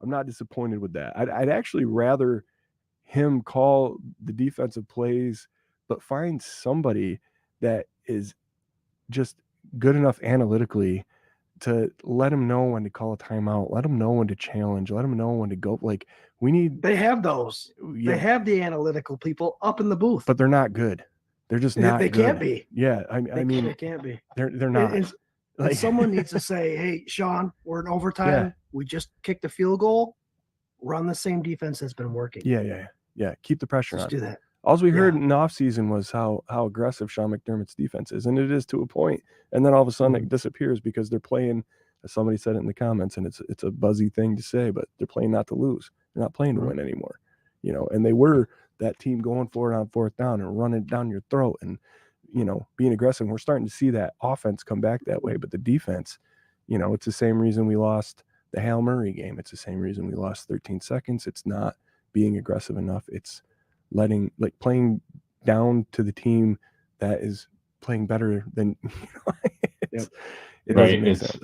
I'm not disappointed with that. I'd actually rather him call the defensive plays, but find somebody that is just good enough analytically to let him know when to call a timeout, let him know when to challenge, let him know when to go. Like, they have those. Yeah. They have the analytical people up in the booth, but they're not good. They're just not. They good. Can't be. Yeah, I mean, they can't be. They're not. Like, someone needs to say, "Hey, Sean, we're in overtime. Yeah. We just kicked a field goal. Run the same defense that's been working." Yeah. Keep the pressure on. Do that. All we heard in the offseason was how aggressive Sean McDermott's defense is, and it is to a point. And then all of a sudden it disappears because they're playing, as somebody said it in the comments, and it's a buzzy thing to say, but they're playing not to lose. They're not playing to win anymore. You know, and they were that team going for it on fourth down and running it down your throat and, you know, being aggressive. We're starting to see that offense come back that way, but the defense, you know, it's the same reason we lost the Hail Murray game. It's the same reason we lost 13 seconds. It's not being aggressive enough. It's playing down to the team that is playing better than, you know, it doesn't make sense.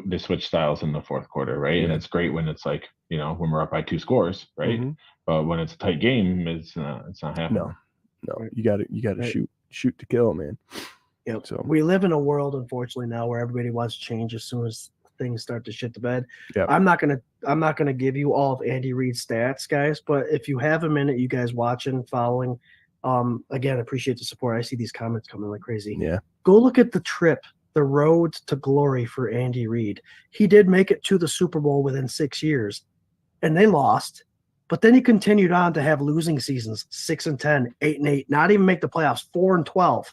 They switch styles in the fourth quarter, right? And it's great when it's like, you know, when we're up by 2 scores, right? But when it's a tight game, it's not happening. No, you got to shoot to kill, man. Yep. So we live in a world, unfortunately, now where everybody wants to change as soon as things start to shit the bed. Yep. I'm not gonna give you all of Andy Reid's stats, guys, but if you have a minute, you guys watching, following, again, appreciate the support. I see these comments coming like crazy. Yeah. Go look at the road to glory for Andy Reid. He did make it to the Super Bowl within 6 years, and they lost. But then he continued on to have losing seasons, 6-10, 8-8, not even make the playoffs, 4-12.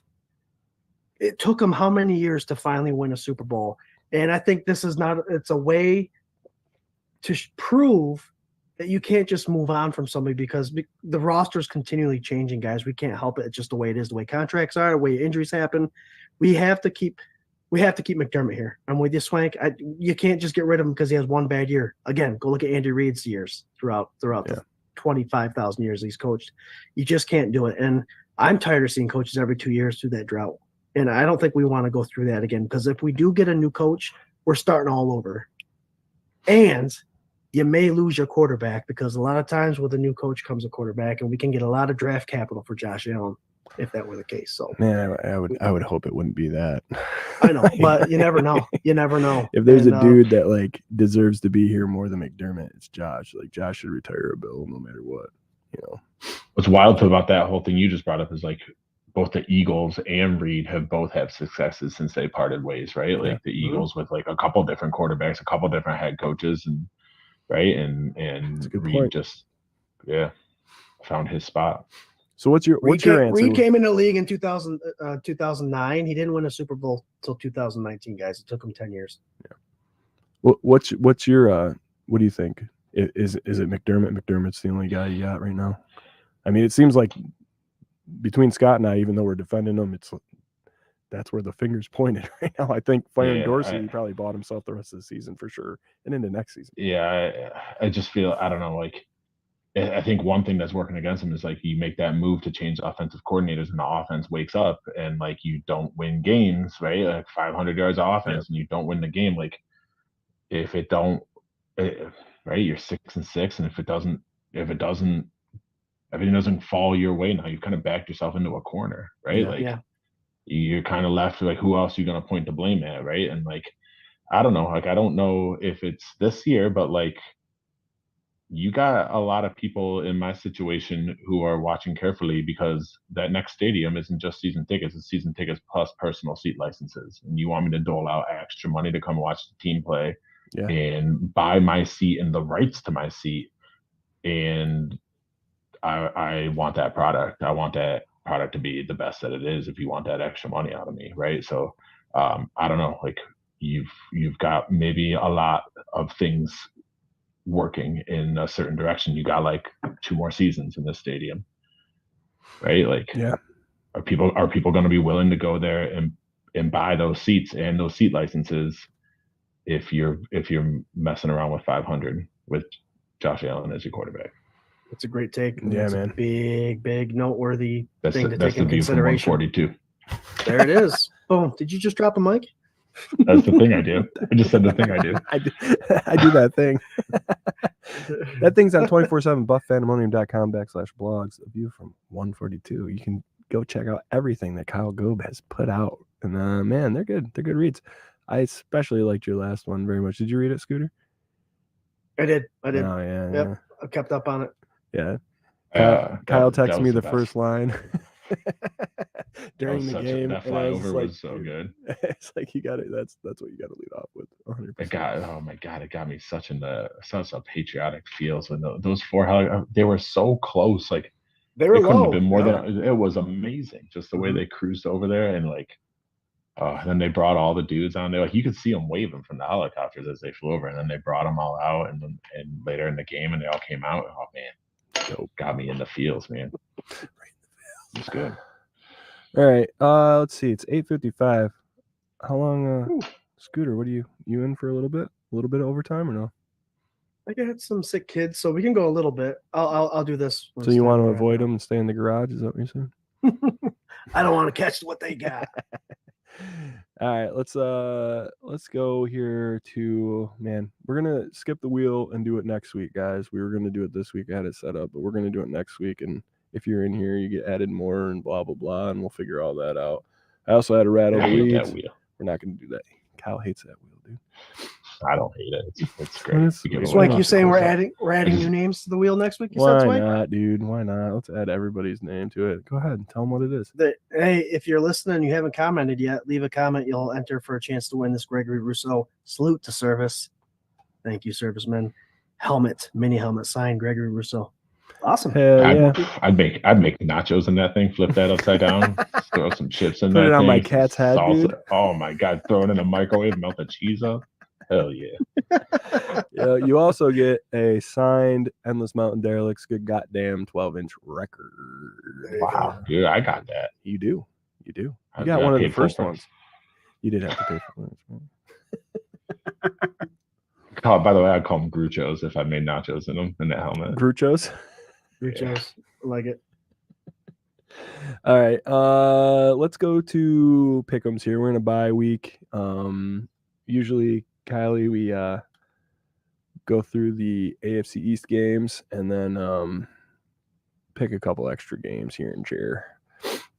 It took him how many years to finally win a Super Bowl? And I think it's a way to prove that you can't just move on from somebody because the roster is continually changing, guys. We can't help it. It's just the way it is, the way contracts are, the way injuries happen. We have to keep McDermott here. I'm with you, Swank. You can't just get rid of him because he has one bad year. Again, go look at Andy Reid's years throughout the 25,000 years he's coached. You just can't do it. And I'm tired of seeing coaches every 2 years through that drought. And I don't think we want to go through that again because if we do get a new coach, we're starting all over. And you may lose your quarterback because a lot of times with a new coach comes a quarterback, and we can get a lot of draft capital for Josh Allen if that were the case. So man, I would hope it wouldn't be that. I know, but you never know. You never know. If there's a dude that like deserves to be here more than McDermott, it's Josh. Like Josh should retire a bill no matter what. You know. What's wild about that whole thing you just brought up is like both the Eagles and Reid have both had successes since they parted ways, right? Yeah. Like the Eagles with like a couple different quarterbacks, a couple different head coaches, and right, and Reid just found his spspot. So what's your answer? Reid came in the league in 2009. He didn't win a Super Bowl until 2019, guys. It took him 10 years. Yeah. What's your what do you think? Is it McDermott? McDermott's the only guy you got right now. I mean, it seems like between Scott and I, even though we're defending him, that's where the finger's pointed right now. I think firing Dorsey, he probably bought himself the rest of the season for sure, and into next season. Yeah, I just feel, I don't know, like I think one thing that's working against him is like you make that move to change offensive coordinators and the offense wakes up and like you don't win games, right? Like 500 yards of offense and you don't win the game. Like if it don't, right, you're 6-6, and if everything doesn't fall your way now, you've kind of backed yourself into a corner, right? You're kind of left like, who else are you going to point the blame at, right? And like, I don't know, like I don't know if it's this year, but like you got a lot of people in my situation who are watching carefully because that next stadium isn't just season tickets, it's season tickets plus personal seat licenses. And you want me to dole out extra money to come watch the team play and buy my seat and the rights to my seat. And I want that product. I want that product to be the best that it is if you want that extra money out of me, right? So I don't know, like you've got maybe a lot of things working in a certain direction. You got like 2 more seasons in this stadium, right? Like are people going to be willing to go there and buy those seats and those seat licenses if you're messing around with 500 with Josh Allen as your quarterback? It's a great take. Yeah, it's man. A big noteworthy thing to take the in view consideration. From 142. There it is. Boom. Did you just drop a mic? That's the thing I do. I just said the thing I do. I do that thing. That thing's on 24/7 buffpandemonium.com/blogs. A view from 142. You can go check out everything that Kyle Gobe has put out. And man, they're good. They're good reads. I especially liked your last one very much. Did you read it, Scooter? I did. Oh, yeah. Yep. I kept up on it. Yeah. Kyle texted me the first line. during the game. That and I was flyover just like, was so dude, good. It's like you got it. That's what you got to lead off with. 100%. Oh my god, it got me such a patriotic feels when those four they were so close. Like They were it couldn't low. have been more yeah. than it was amazing. Just the way they cruised over there and like. And then they brought all the dudes on there. Like you could see them waving from the helicopters as they flew over, and then they brought them all out, and later in the game, and they all came out. Oh man, dope. Got me in the feels, man. It's good. All right. Let's see. It's 8:55. How long? Scooter, what are you in for a little bit? A little bit of overtime or no? I got some sick kids, so we can go a little bit. I'll do this. So you want to avoid them and stay in the garage? Is that what you're saying? I don't want to catch what they got. All right, let's go here to we're gonna skip the wheel and do it next week, guys. We were gonna do it this week. I had it set up, but we're gonna do it next week. And if you're in here, you get added more and blah blah blah, and we'll figure all that out. I also had to rattle the leads. We're not gonna do that. Kyle hates that wheel, dude. I don't hate it. It's great. Swank, you saying we're adding new names to the wheel next week? Why not, dude? Why not? Let's add everybody's name to it. Go ahead and tell them what it is. Hey, if you're listening and you haven't commented yet, leave a comment. You'll enter for a chance to win this Gregory Rousseau Salute to Service. Thank you, servicemen. Mini helmet signed Gregory Rousseau. Awesome. I'd make nachos in that thing. Flip that upside down. Throw some chips in Put that it on thing. my cat's head, dude. Oh my god! Throw it in the microwave. Melt the cheese up. Hell yeah. Yeah. You also get a signed Endless Mountain Derelict's good goddamn 12-inch record. Wow, dude, I got that. You do. You got one of the first ones. You did have to pay for it. By the way, I'd call them Gruchos if I made nachos in them in that helmet. Gruchos? Gruchos. I like it. All right. Let's go to pick'ems here. We're in a bye week. Usually, Kylie, we go through the AFC East games and then pick a couple extra games here and there.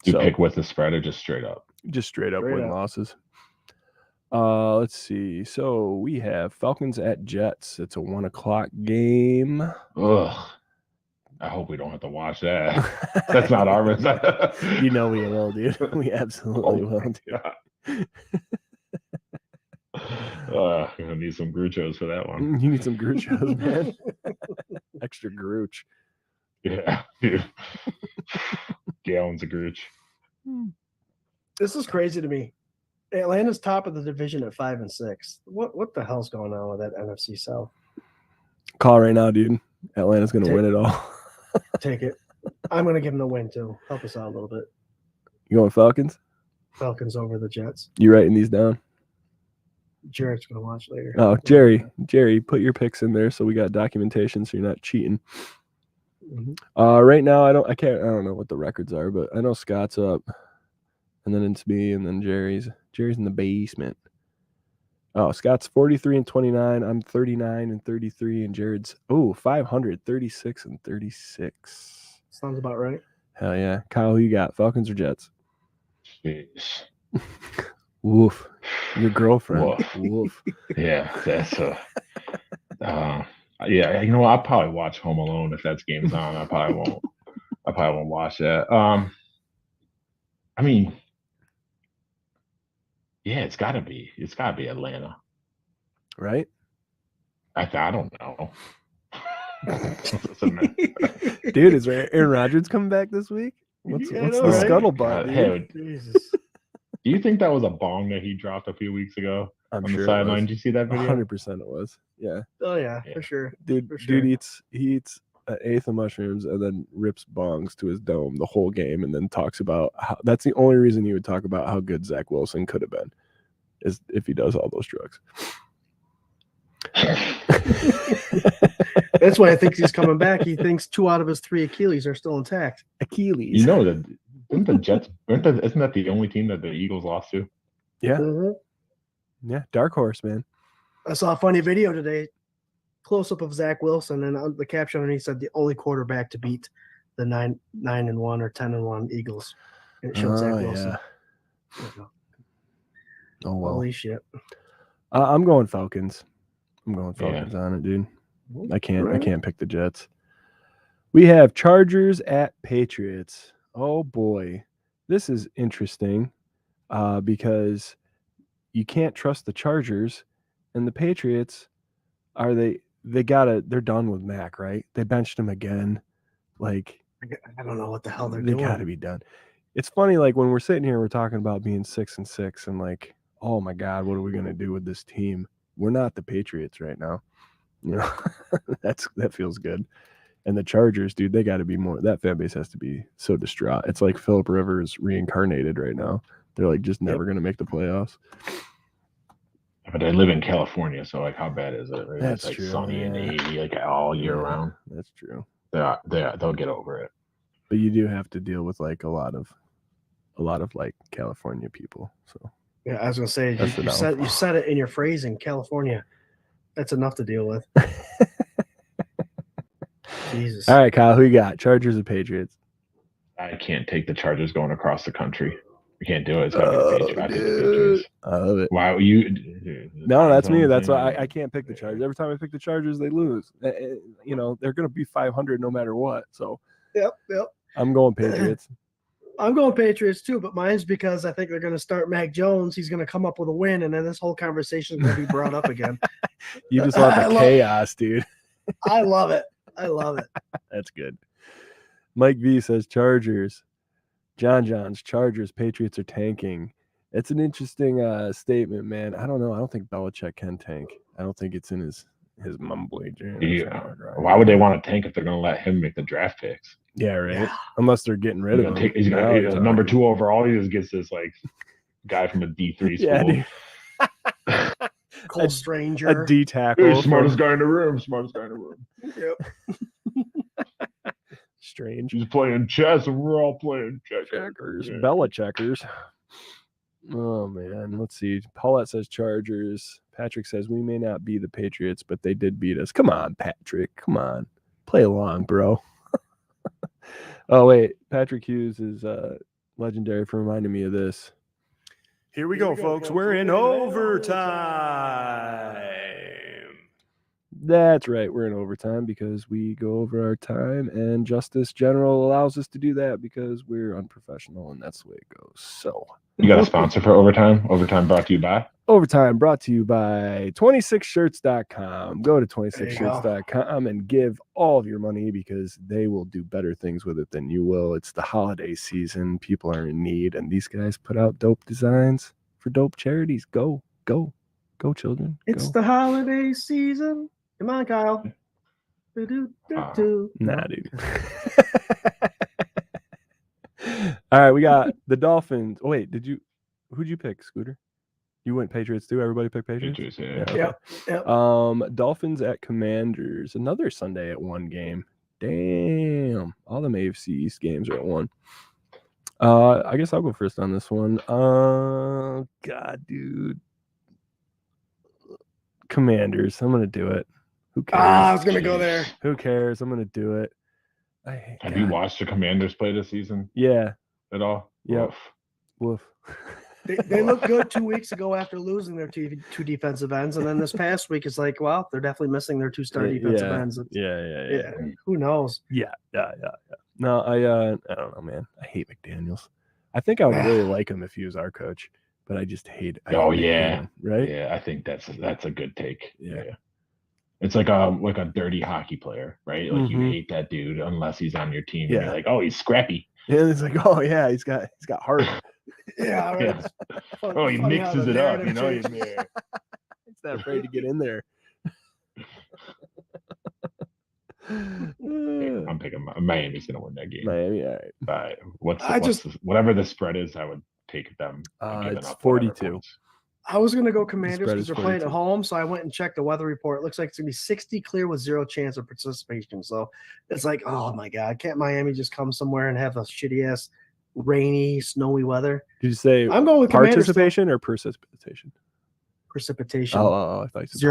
You pick with the spread or just straight up? Just straight up win losses. Let's see. So we have Falcons at Jets. It's a 1:00 game. Ugh. I hope we don't have to watch that. That's not our result. You know we will, dude. We absolutely will, dude. I need some Gruchos for that one. You need some Gruchos, man. Extra Gruch. Yeah, dude. Gallons of Gruch. This is crazy to me. Atlanta's top of the division at 5-6. What the hell's going on with that NFC South? Call right now, dude. Atlanta's gonna win it all. Take it. I'm gonna give them the win too. Help us out a little bit. You going Falcons? Falcons over the Jets. You writing these down? Jared's gonna watch later. Oh, Jerry, put your picks in there so we got documentation so you're not cheating. Mm-hmm. Right now I don't know what the records are, but I know Scott's up, and then it's me, and then Jerry's in the basement. Oh, Scott's 43-29. I'm 39-33, and Jared's 536-36. Sounds about right. Hell yeah, Kyle, who you got? Falcons or Jets? Jeez. Woof. Your girlfriend. Woof. Yeah, that's yeah, you know what? I'll probably watch Home Alone if that game's on. I probably won't watch that. I mean, yeah, it's gotta be Atlanta. Right? I don't know. Dude, is Aaron Rodgers coming back this week? What's the scuttlebutt? Hey, Jesus. Do you think that was a bong that he dropped a few weeks ago on the sideline? Did you see that video? 100% it was. Yeah. Oh yeah, for sure. Dude, he eats an eighth of mushrooms and then rips bongs to his dome the whole game, and then talks about how that's the only reason he would talk about how good Zach Wilson could have been, is if he does all those drugs. That's why I think he's coming back. He thinks 2 out of his 3 Achilles are still intact. Achilles. You know that isn't the Jets? Isn't that the only team that the Eagles lost to? Yeah. Mm-hmm. Yeah. Dark horse, man. I saw a funny video today, close up of Zach Wilson, and the caption underneath said the only quarterback to beat the 9-1 or 10-1 Eagles. And it showed Zach Wilson. Yeah. Oh well. Holy shit. I'm going Falcons. I'm going Falcons on it, dude. I can't pick the Jets. We have Chargers at Patriots. Oh boy. this is interesting because you can't trust the Chargers, and the Patriots they're done with Mac, right? They benched him again. Like, I don't know what the hell they're they doing. got to be done. It's funny, like when we're sitting here, we're talking about being 6-6, and like, oh my God, what are we gonna do with this team? We're not the Patriots right now. You know, that feels good. And the Chargers, dude, they got to be more. That fan base has to be so distraught. It's like Phillip Rivers reincarnated right now. They're like just never going to make the playoffs. But they live in California, so like, how bad is it? That's it's like true, sunny and yeah. 80 like all year round. That's true. They'll get over it. But you do have to deal with like a lot of like California people. So Yeah, I was gonna say That's the you said it in your phrasing, California. That's enough to deal with. Jesus. all right, Kyle, who you got? Chargers or Patriots? I can't take the Chargers going across the country. You can't do it. It's gotta be the Patriots. I take the Patriots. I love it. Why you? No, that's me. That's why I can't pick the Chargers. Every time I pick the Chargers, they lose. You know, they're going to be 500 no matter what. So, Yep. I'm going Patriots. I'm going Patriots too, but mine's because I think they're going to start Mac Jones. He's going to come up with a win, and then this whole conversation is going to be brought up again. You just want the chaos, dude. I love it. That's good. Mike V says Chargers. John's Chargers. Patriots are tanking. It's an interesting statement, man. I don't know. I don't think Belichick can tank. I don't think it's in his mumbly. Yeah. Why would they want to tank if they're going to let him make the draft picks? Yeah, right. Yeah. Unless they're getting rid of him. He's number 2 overall. He just gets this like guy from a D3 school. Yeah, Cole Stranger, a D tackle, smartest guy in the room. Yep. Strange. He's playing chess, and we're all playing checkers. Yeah. Belichickers. Oh man, let's see. Paulette says Chargers. Patrick says we may not be the Patriots, but they did beat us. Come on, Patrick. Come on, play along, bro. Oh wait, Patrick Hughes is legendary for reminding me of this. Here we go, folks. We're in overtime. That's right. We're in overtime because we go over our time, and Justice General allows us to do that because we're unprofessional, and that's the way it goes. So, you got a sponsor for Overtime? Overtime brought to you by? Overtime brought to you by 26shirts.com. Go to 26shirts.com and give all of your money because they will do better things with it than you will. It's the holiday season. People are in need, and these guys put out dope designs for dope charities. Go, children. It's the holiday season. Come on, Kyle. Nah, dude. All right, we got the Dolphins. Oh, wait, who'd you pick, Scooter? You went Patriots too? Everybody picked Patriots? Yeah. Okay. Yep. Dolphins at Commanders. Another Sunday at 1 game. Damn. All them AFC East games are at 1. I guess I'll go first on this one. God, dude. Commanders. I'm going to do it. Who cares? I was going to go there. Who cares? I'm going to do it. Have you watched the Commanders play this season? Yeah. At all? Yep. Woof. They looked good 2 weeks ago after losing their two defensive ends, and then this past week it's like, well, they're definitely missing their 2-star defensive ends. Yeah. Who knows? Yeah. No, I don't know, man. I hate McDaniels. I think I would really like him if he was our coach, but I just hate. Yeah. Right. Yeah, I think that's a good take. Yeah. It's like a dirty hockey player, right? Like you hate that dude unless he's on your team. And you're like, oh, he's scrappy. Yeah, it's like, oh yeah, he's got heart. Yeah. Right. Yeah. Oh, he mixes it up, you know. He's not afraid to get in there. I'm picking Miami's gonna win that game. Miami, all right. Whatever the spread is, I would take them. It's 42. I was going to go Commanders because they're 42. playing at home, so I went and checked the weather report. It looks like it's going to be 60 clear with 0 chance of participation. So it's like, oh my God, can't Miami just come somewhere and have a shitty ass, rainy, snowy weather? Did you say I'm going with participation or precipitation? Precipitation. Oh, I thought you said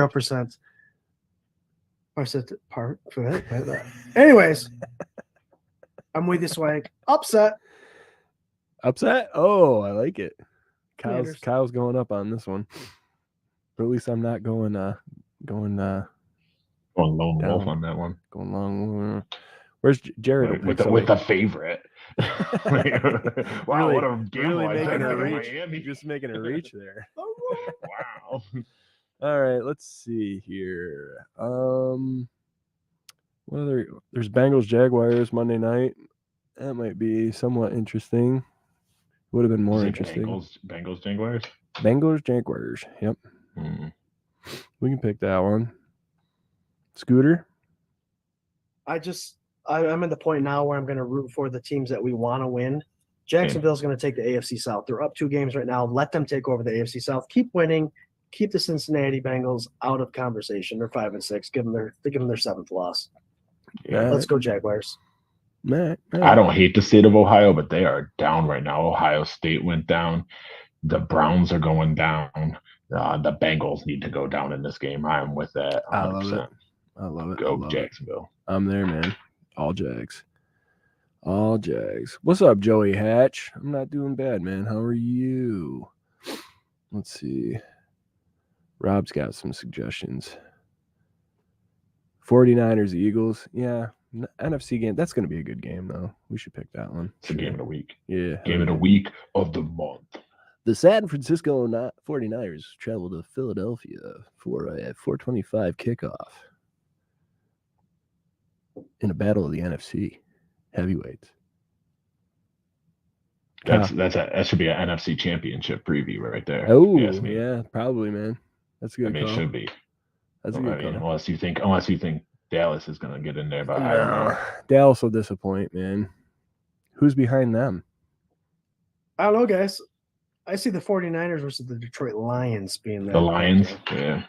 0%. Anyways, I'm with you, Swank. Upset. Oh, I like it. Kyle's going up on this one, but at least I'm not going lone wolf on that one. Going long. Where's Jarrod? with the favorite. Wow, Really, what a gamble! really I making took a on reach. Miami. Just making a reach there. Wow. All right, let's see here. What other? There's Bengals Jaguars Monday night. That might be somewhat interesting. Would have been more interesting. Bengals Jaguars. Bengals Jaguars. Yep. We can pick that one. Scooter. I'm at the point now where I'm going to root for the teams that we want to win. Jacksonville's going to take the AFC South. They're up 2 games right now. Let them take over the AFC South. Keep winning. Keep the Cincinnati Bengals out of conversation. They're 5-6. Give them their 7th loss. Yeah. Let's go Jaguars. Matt. I don't hate the state of Ohio, but they are down right now. Ohio State went down. The Browns are going down. The Bengals need to go down in this game. I'm with that 100%. I love it. Go Jacksonville. I'm there, man. All Jags. All Jags. What's up, Joey Hatch? I'm not doing bad, man. How are you? Let's see. Rob's got some suggestions. 49ers, Eagles. Yeah. NFC game. That's going to be a good game, though. We should pick that one. It's a game of the week. Yeah. Game of the week of the month. The San Francisco 49ers travel to Philadelphia for a 4:25 kickoff in a battle of the NFC heavyweights. That should be an NFC championship preview right there. Oh, yeah, probably, man. That's a good call. It should be. That's a good call. Unless you think Dallas is going to get in there, but I don't know. Dallas will disappoint, man. Who's behind them? I don't know, guys. I see the 49ers versus the Detroit Lions being there. The Lions, yeah.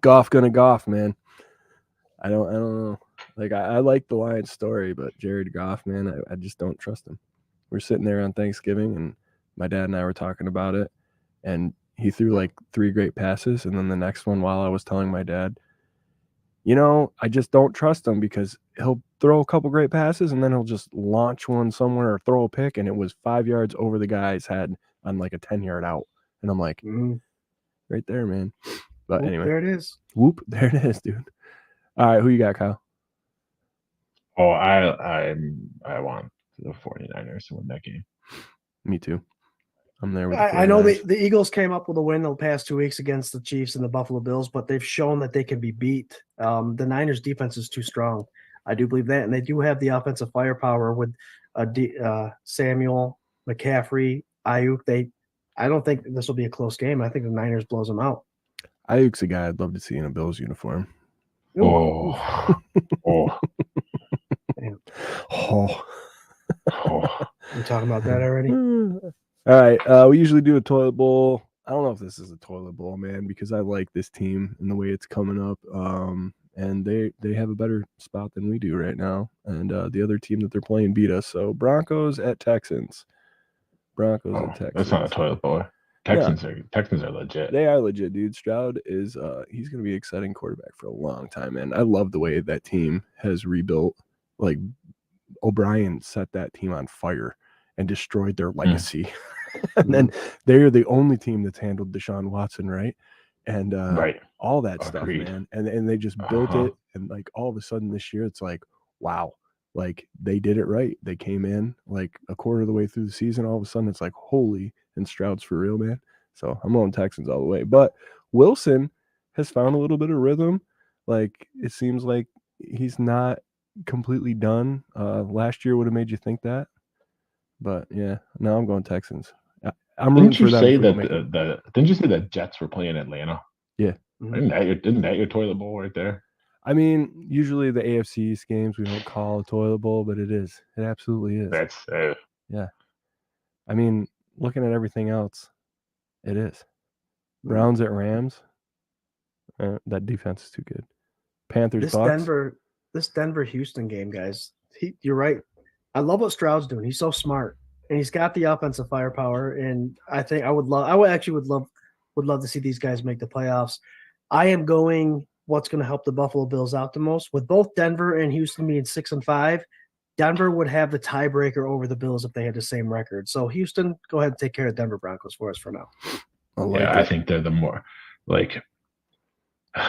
Goff gonna Goff, man. I don't know. Like I like the Lions story, but Jared Goff, man, I just don't trust him. We're sitting there on Thanksgiving, and my dad and I were talking about it, and he threw like 3 great passes, and then the next one, while I was telling my dad, I just don't trust him because he'll throw a couple great passes, and then he'll just launch one somewhere or throw a pick, and it was 5 yards over the guy's head on like a 10-yard out, and I'm like, right there, man. But anyway, there it is. Whoop, there it is, dude. All right, who you got, Kyle? Oh, I want the 49ers to win that game. Me too. I'm there with I know the Eagles came up with a win the past 2 weeks against the Chiefs and the Buffalo Bills, but they've shown that they can be beat. The Niners defense is too strong. I do believe that, and they do have the offensive firepower with Samuel, McCaffrey, Ayuk. I don't think this will be a close game. I think the Niners blows them out. Ayuk's a guy I'd love to see in a Bills uniform. Oh. We're talking about that already. All right. We usually do a toilet bowl. I don't know if this is a toilet bowl, man, because I like this team and the way it's coming up. And they have a better spot than we do right now. And the other team that they're playing beat us. So Broncos at Texans. At Texans. That's not a toilet bowl. Texans are legit. They are legit, dude. Stroud is he's gonna be an exciting quarterback for a long time, man. I love the way that team has rebuilt. Like O'Brien set that team on fire and destroyed their legacy. And then they're the only team that's handled Deshaun Watson, right? And all that stuff, man. And they just built it, and like all of a sudden this year it's like, wow, like they did it right. They came in like a quarter of the way through the season, all of a sudden it's like, holy, and Stroud's for real, man. So I'm on Texans all the way. But Wilson has found a little bit of rhythm. Like it seems like he's not completely done. Last year would have made you think that. But yeah, now I'm going Texans. I'm rooting for them. Didn't you say that Jets were playing Atlanta? Yeah. Isn't that your toilet bowl right there? I mean, usually the AFC East games we don't call a toilet bowl, but it is. It absolutely is. Yeah. I mean, looking at everything else, it is. Browns at Rams. That defense is too good. Panthers, Bucks. This Denver-Houston game, guys. You're right. I love what Stroud's doing. He's so smart, and he's got the offensive firepower. And I think would love to see these guys make the playoffs. I am going what's going to help the Buffalo Bills out the most. With both Denver and Houston being 6-5, Denver would have the tiebreaker over the Bills if they had the same record. So Houston, go ahead and take care of Denver Broncos for us for now. I think they're the more like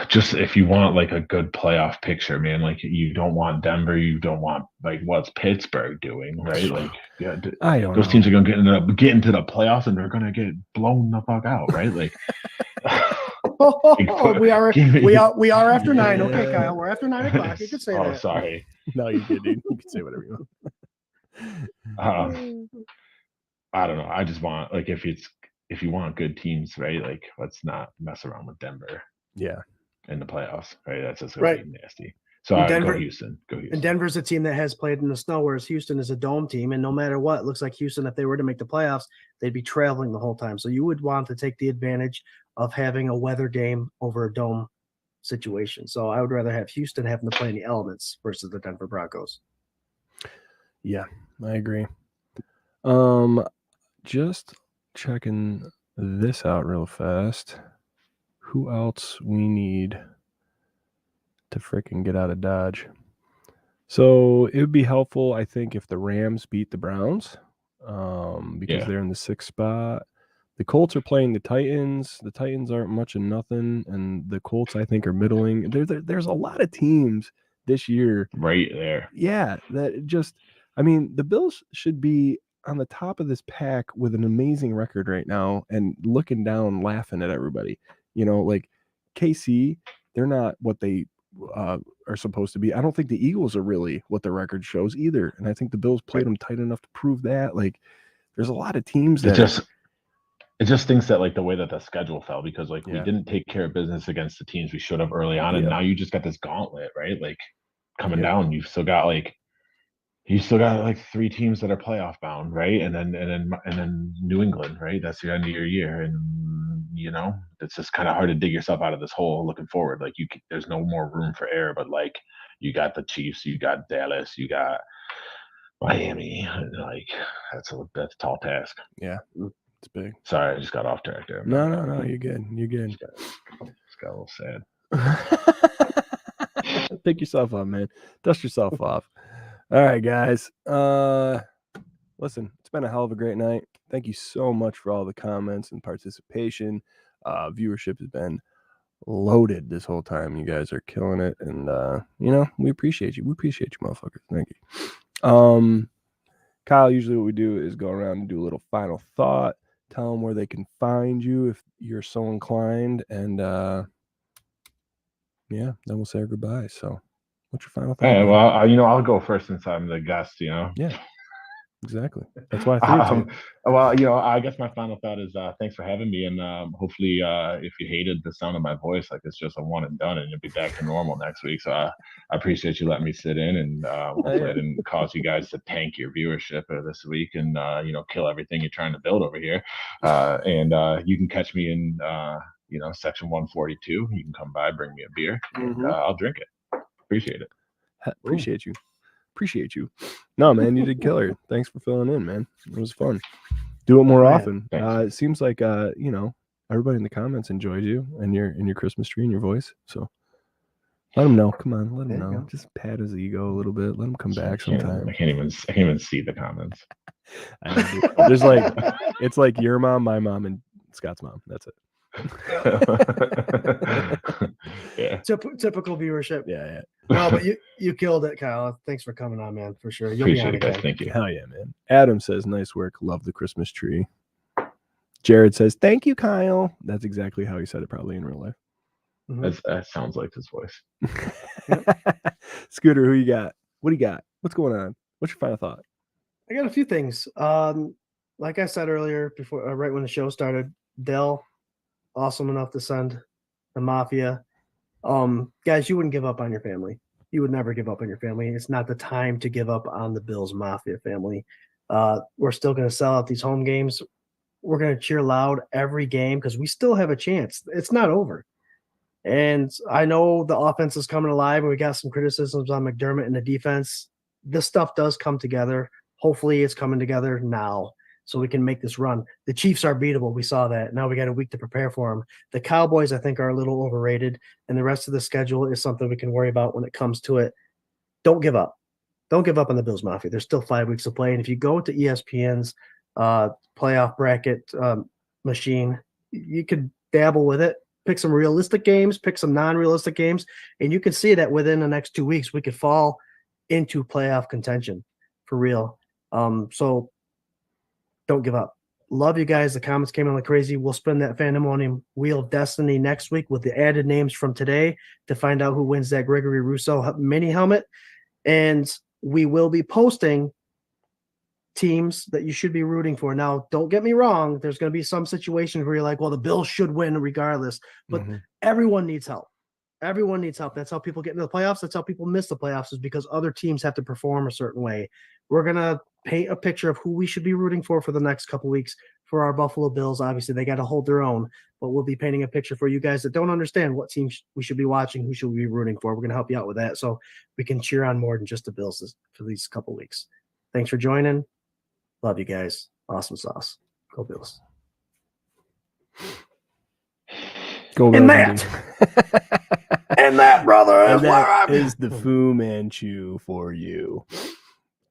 just if you want like a good playoff picture, man, like you don't want Denver, you don't want like what's Pittsburgh doing, right? Like, yeah, I don't those know. teams are gonna get into the playoffs and they're gonna get blown the fuck out, right? Like, we are after 9. Okay, Yeah. Kyle, we're after 9 o'clock. You could say oh, that. sorry. No, you're good, dude. You can say whatever you Um, I don't know. I just want like if you want good teams, right? Like let's not mess around with Denver Yeah. in the playoffs, right? That's just gonna Right. be nasty. So And go Denver- Houston. Go And Houston. Denver's a team that has played in the snow, whereas Houston is a dome team. And no matter what, it looks like Houston, if they were to make the playoffs, they'd be traveling the whole time. So you would want to take the advantage of having a weather game over a dome situation. So I would rather have Houston having to play in the elements versus the Denver Broncos. Yeah, I agree. Just checking this out real fast. Who else we need to freaking get out of Dodge? So it would be helpful, I think, if the Rams beat the Browns, because they're in the 6th spot. The Colts are playing the Titans. The Titans aren't much of nothing, and the Colts, I think, are middling. There's a lot of teams this year. Right there. Yeah, that just, I mean, the Bills should be on the top of this pack with an amazing record right now and looking down, laughing at everybody. You know, like KC, they're not what they are supposed to be. I don't think the Eagles are really what the record shows either. And I think the Bills played them tight enough to prove that. Like, there's a lot of teams that it just thinks that like the way that the schedule fell because like we Yeah. didn't take care of business against the teams we should have early on, and Yep. now you just got this gauntlet, right? Like coming Yep. down, you've still got like 3 teams that are playoff bound, right? And then New England, right? That's the end of your year, and you know it's just kind of hard to dig yourself out of this hole looking forward. Like there's no more room for error, but like you got the Chiefs, you got Dallas, you got Miami, and like that's a tall task. Yeah, it's big. Sorry, I just got off track there. No, you're good. You're good. Just got a little sad. Pick yourself up, man. Dust yourself off. All right, guys. Listen, it's been a hell of a great night. Thank you so much for all the comments and participation. Viewership has been loaded this whole time. You guys are killing it, and you know, we appreciate you. We appreciate you, motherfuckers. Thank you. Kyle, usually what we do is go around and do a little final thought. Tell them where they can find you if you're so inclined, and yeah, then we'll say our goodbyes. So, what's your final thought? Hey, man? well, you know, I'll go first since I'm the guest. You know. Yeah, exactly. That's why I threw it to you. Well, you know, I guess my final thought is thanks for having me, and hopefully, if you hated the sound of my voice, like it's just a one and done, and you'll be back to normal next week. So I appreciate you letting me sit in, and hopefully I didn't cause you guys to tank your viewership this week and you know, kill everything you're trying to build over here. And you can catch me in you know, section 142. You can come by, bring me a beer, and I'll drink it. Appreciate it. Appreciate you. Appreciate you. No, man, you did killer. Thanks for filling in, man. It was fun. Do it more often. It seems like you know, everybody in the comments enjoyed you and your Christmas tree and your voice. So let them know. Come on, let them know. Just pat his ego a little bit. Let him come back sometime. I can't even see the comments. There's like, it's like your mom, my mom, and Scott's mom. That's it. Yeah. Typical viewership. Yeah. No, but you killed it, Kyle. Thanks for coming on, man. For sure. You'll Appreciate be it, on guys. again. Thank you. Hell yeah, man. Adam says, nice work. Love the Christmas tree. Jarrod says, thank you, Kyle. That's exactly how he said it probably in real life. That sounds like his voice. Scooter, who you got? What do you got? What's going on? What's your final thought? I got a few things. Like I said earlier, before right when the show started, Dell, awesome enough to send the Mafia. Guys, you wouldn't give up on your family. You would never give up on your family. It's not the time to give up on the Bills Mafia family. We're still going to sell out these home games. We're going to cheer loud every game because we still have a chance. It's not over. And I know the offense is coming alive, and we got some criticisms on McDermott and the defense. This stuff does come together. Hopefully it's coming together now so we can make this run. The Chiefs are beatable. We saw that. Now we got a week to prepare for them. The Cowboys, I think, are a little overrated, and the rest of the schedule is something we can worry about when it comes to it. Don't give up. Don't give up on the Bills Mafia. There's still 5 weeks to play, and if you go to ESPN's playoff bracket machine, you could dabble with it. pick some realistic games, pick some non-realistic games, and you can see that within the next 2 weeks we could fall into playoff contention for real. So don't give up. Love you guys. The comments came in like crazy. We'll spin that Fandemonium Wheel of Destiny next week with the added names from today to find out who wins that Gregory Rousseau mini helmet. And we will be posting teams that you should be rooting for. Now, don't get me wrong. There's going to be some situations where you're like, well, the Bills should win regardless. But everyone needs help. Everyone needs help. That's how people get into the playoffs. That's how people miss the playoffs, is because other teams have to perform a certain way. We're going to paint a picture of who we should be rooting for the next couple weeks for our Buffalo Bills. Obviously, they got to hold their own, but we'll be painting a picture for you guys that don't understand what teams we should be watching, who should we be rooting for. We're going to help you out with that so we can cheer on more than just the Bills for these couple weeks. Thanks for joining. Love you guys. Awesome sauce. Go Bills. Go And Bills. and that, brother, is where I'm is the Fu Manchu for you.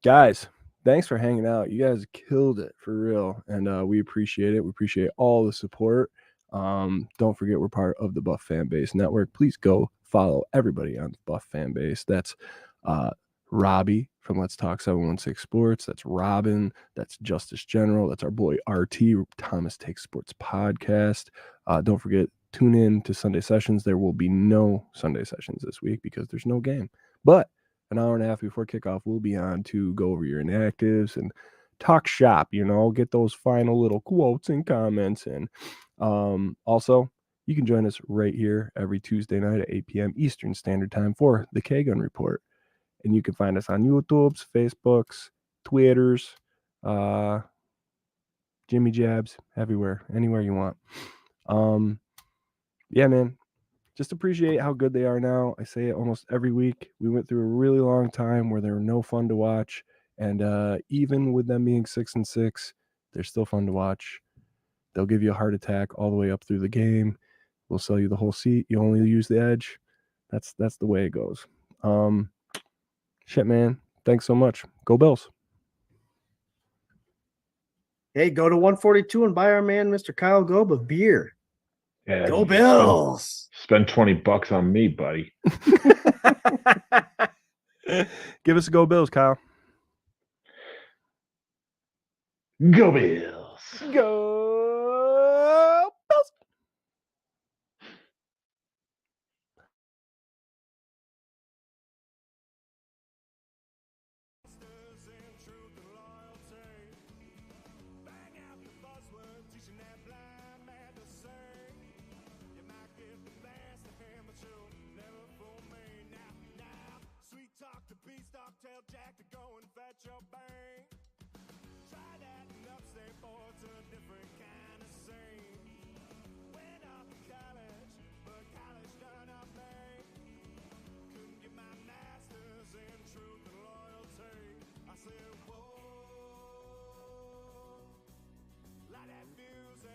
Guys, thanks for hanging out. You guys killed it for real. And we appreciate it. We appreciate all the support. Don't forget we're part of the Buff Fan Base Network. Please go follow everybody on the Buff Fan Base. That's Robbie from Let's Talk 716 Sports. That's Robin. That's Justice General. That's our boy RT, Thomas Takes Sports Podcast. Don't forget, tune in to Sunday Sessions. There will be no Sunday Sessions this week because there's no game. But an hour and a half before kickoff, we'll be on to go over your inactives and talk shop, get those final little quotes and comments. And also, you can join us right here every Tuesday night at 8 p.m. Eastern Standard Time for the K-Gun Report. And you can find us on YouTube's, Facebook's, Twitters, Jimmy Jabs, everywhere, anywhere you want. Yeah, man, just appreciate how good they are now. I say it almost every week. We went through a really long time where they were no fun to watch. And even with them being 6-6, they're still fun to watch. They'll give you a heart attack all the way up through the game. We'll sell you the whole seat. You only use the edge. That's the way it goes. Shit, man. Thanks so much. Go Bills. Hey, go to 142 and buy our man, Mr. Kyle Gobe, a beer. Yeah, Go Bills. Spend $20 on me, buddy. Give us a Go Bills, Kyle. Go Bills. Go Bills. Tell Jack to go and fetch your bank. Try that and upstate boy, it's a different kind.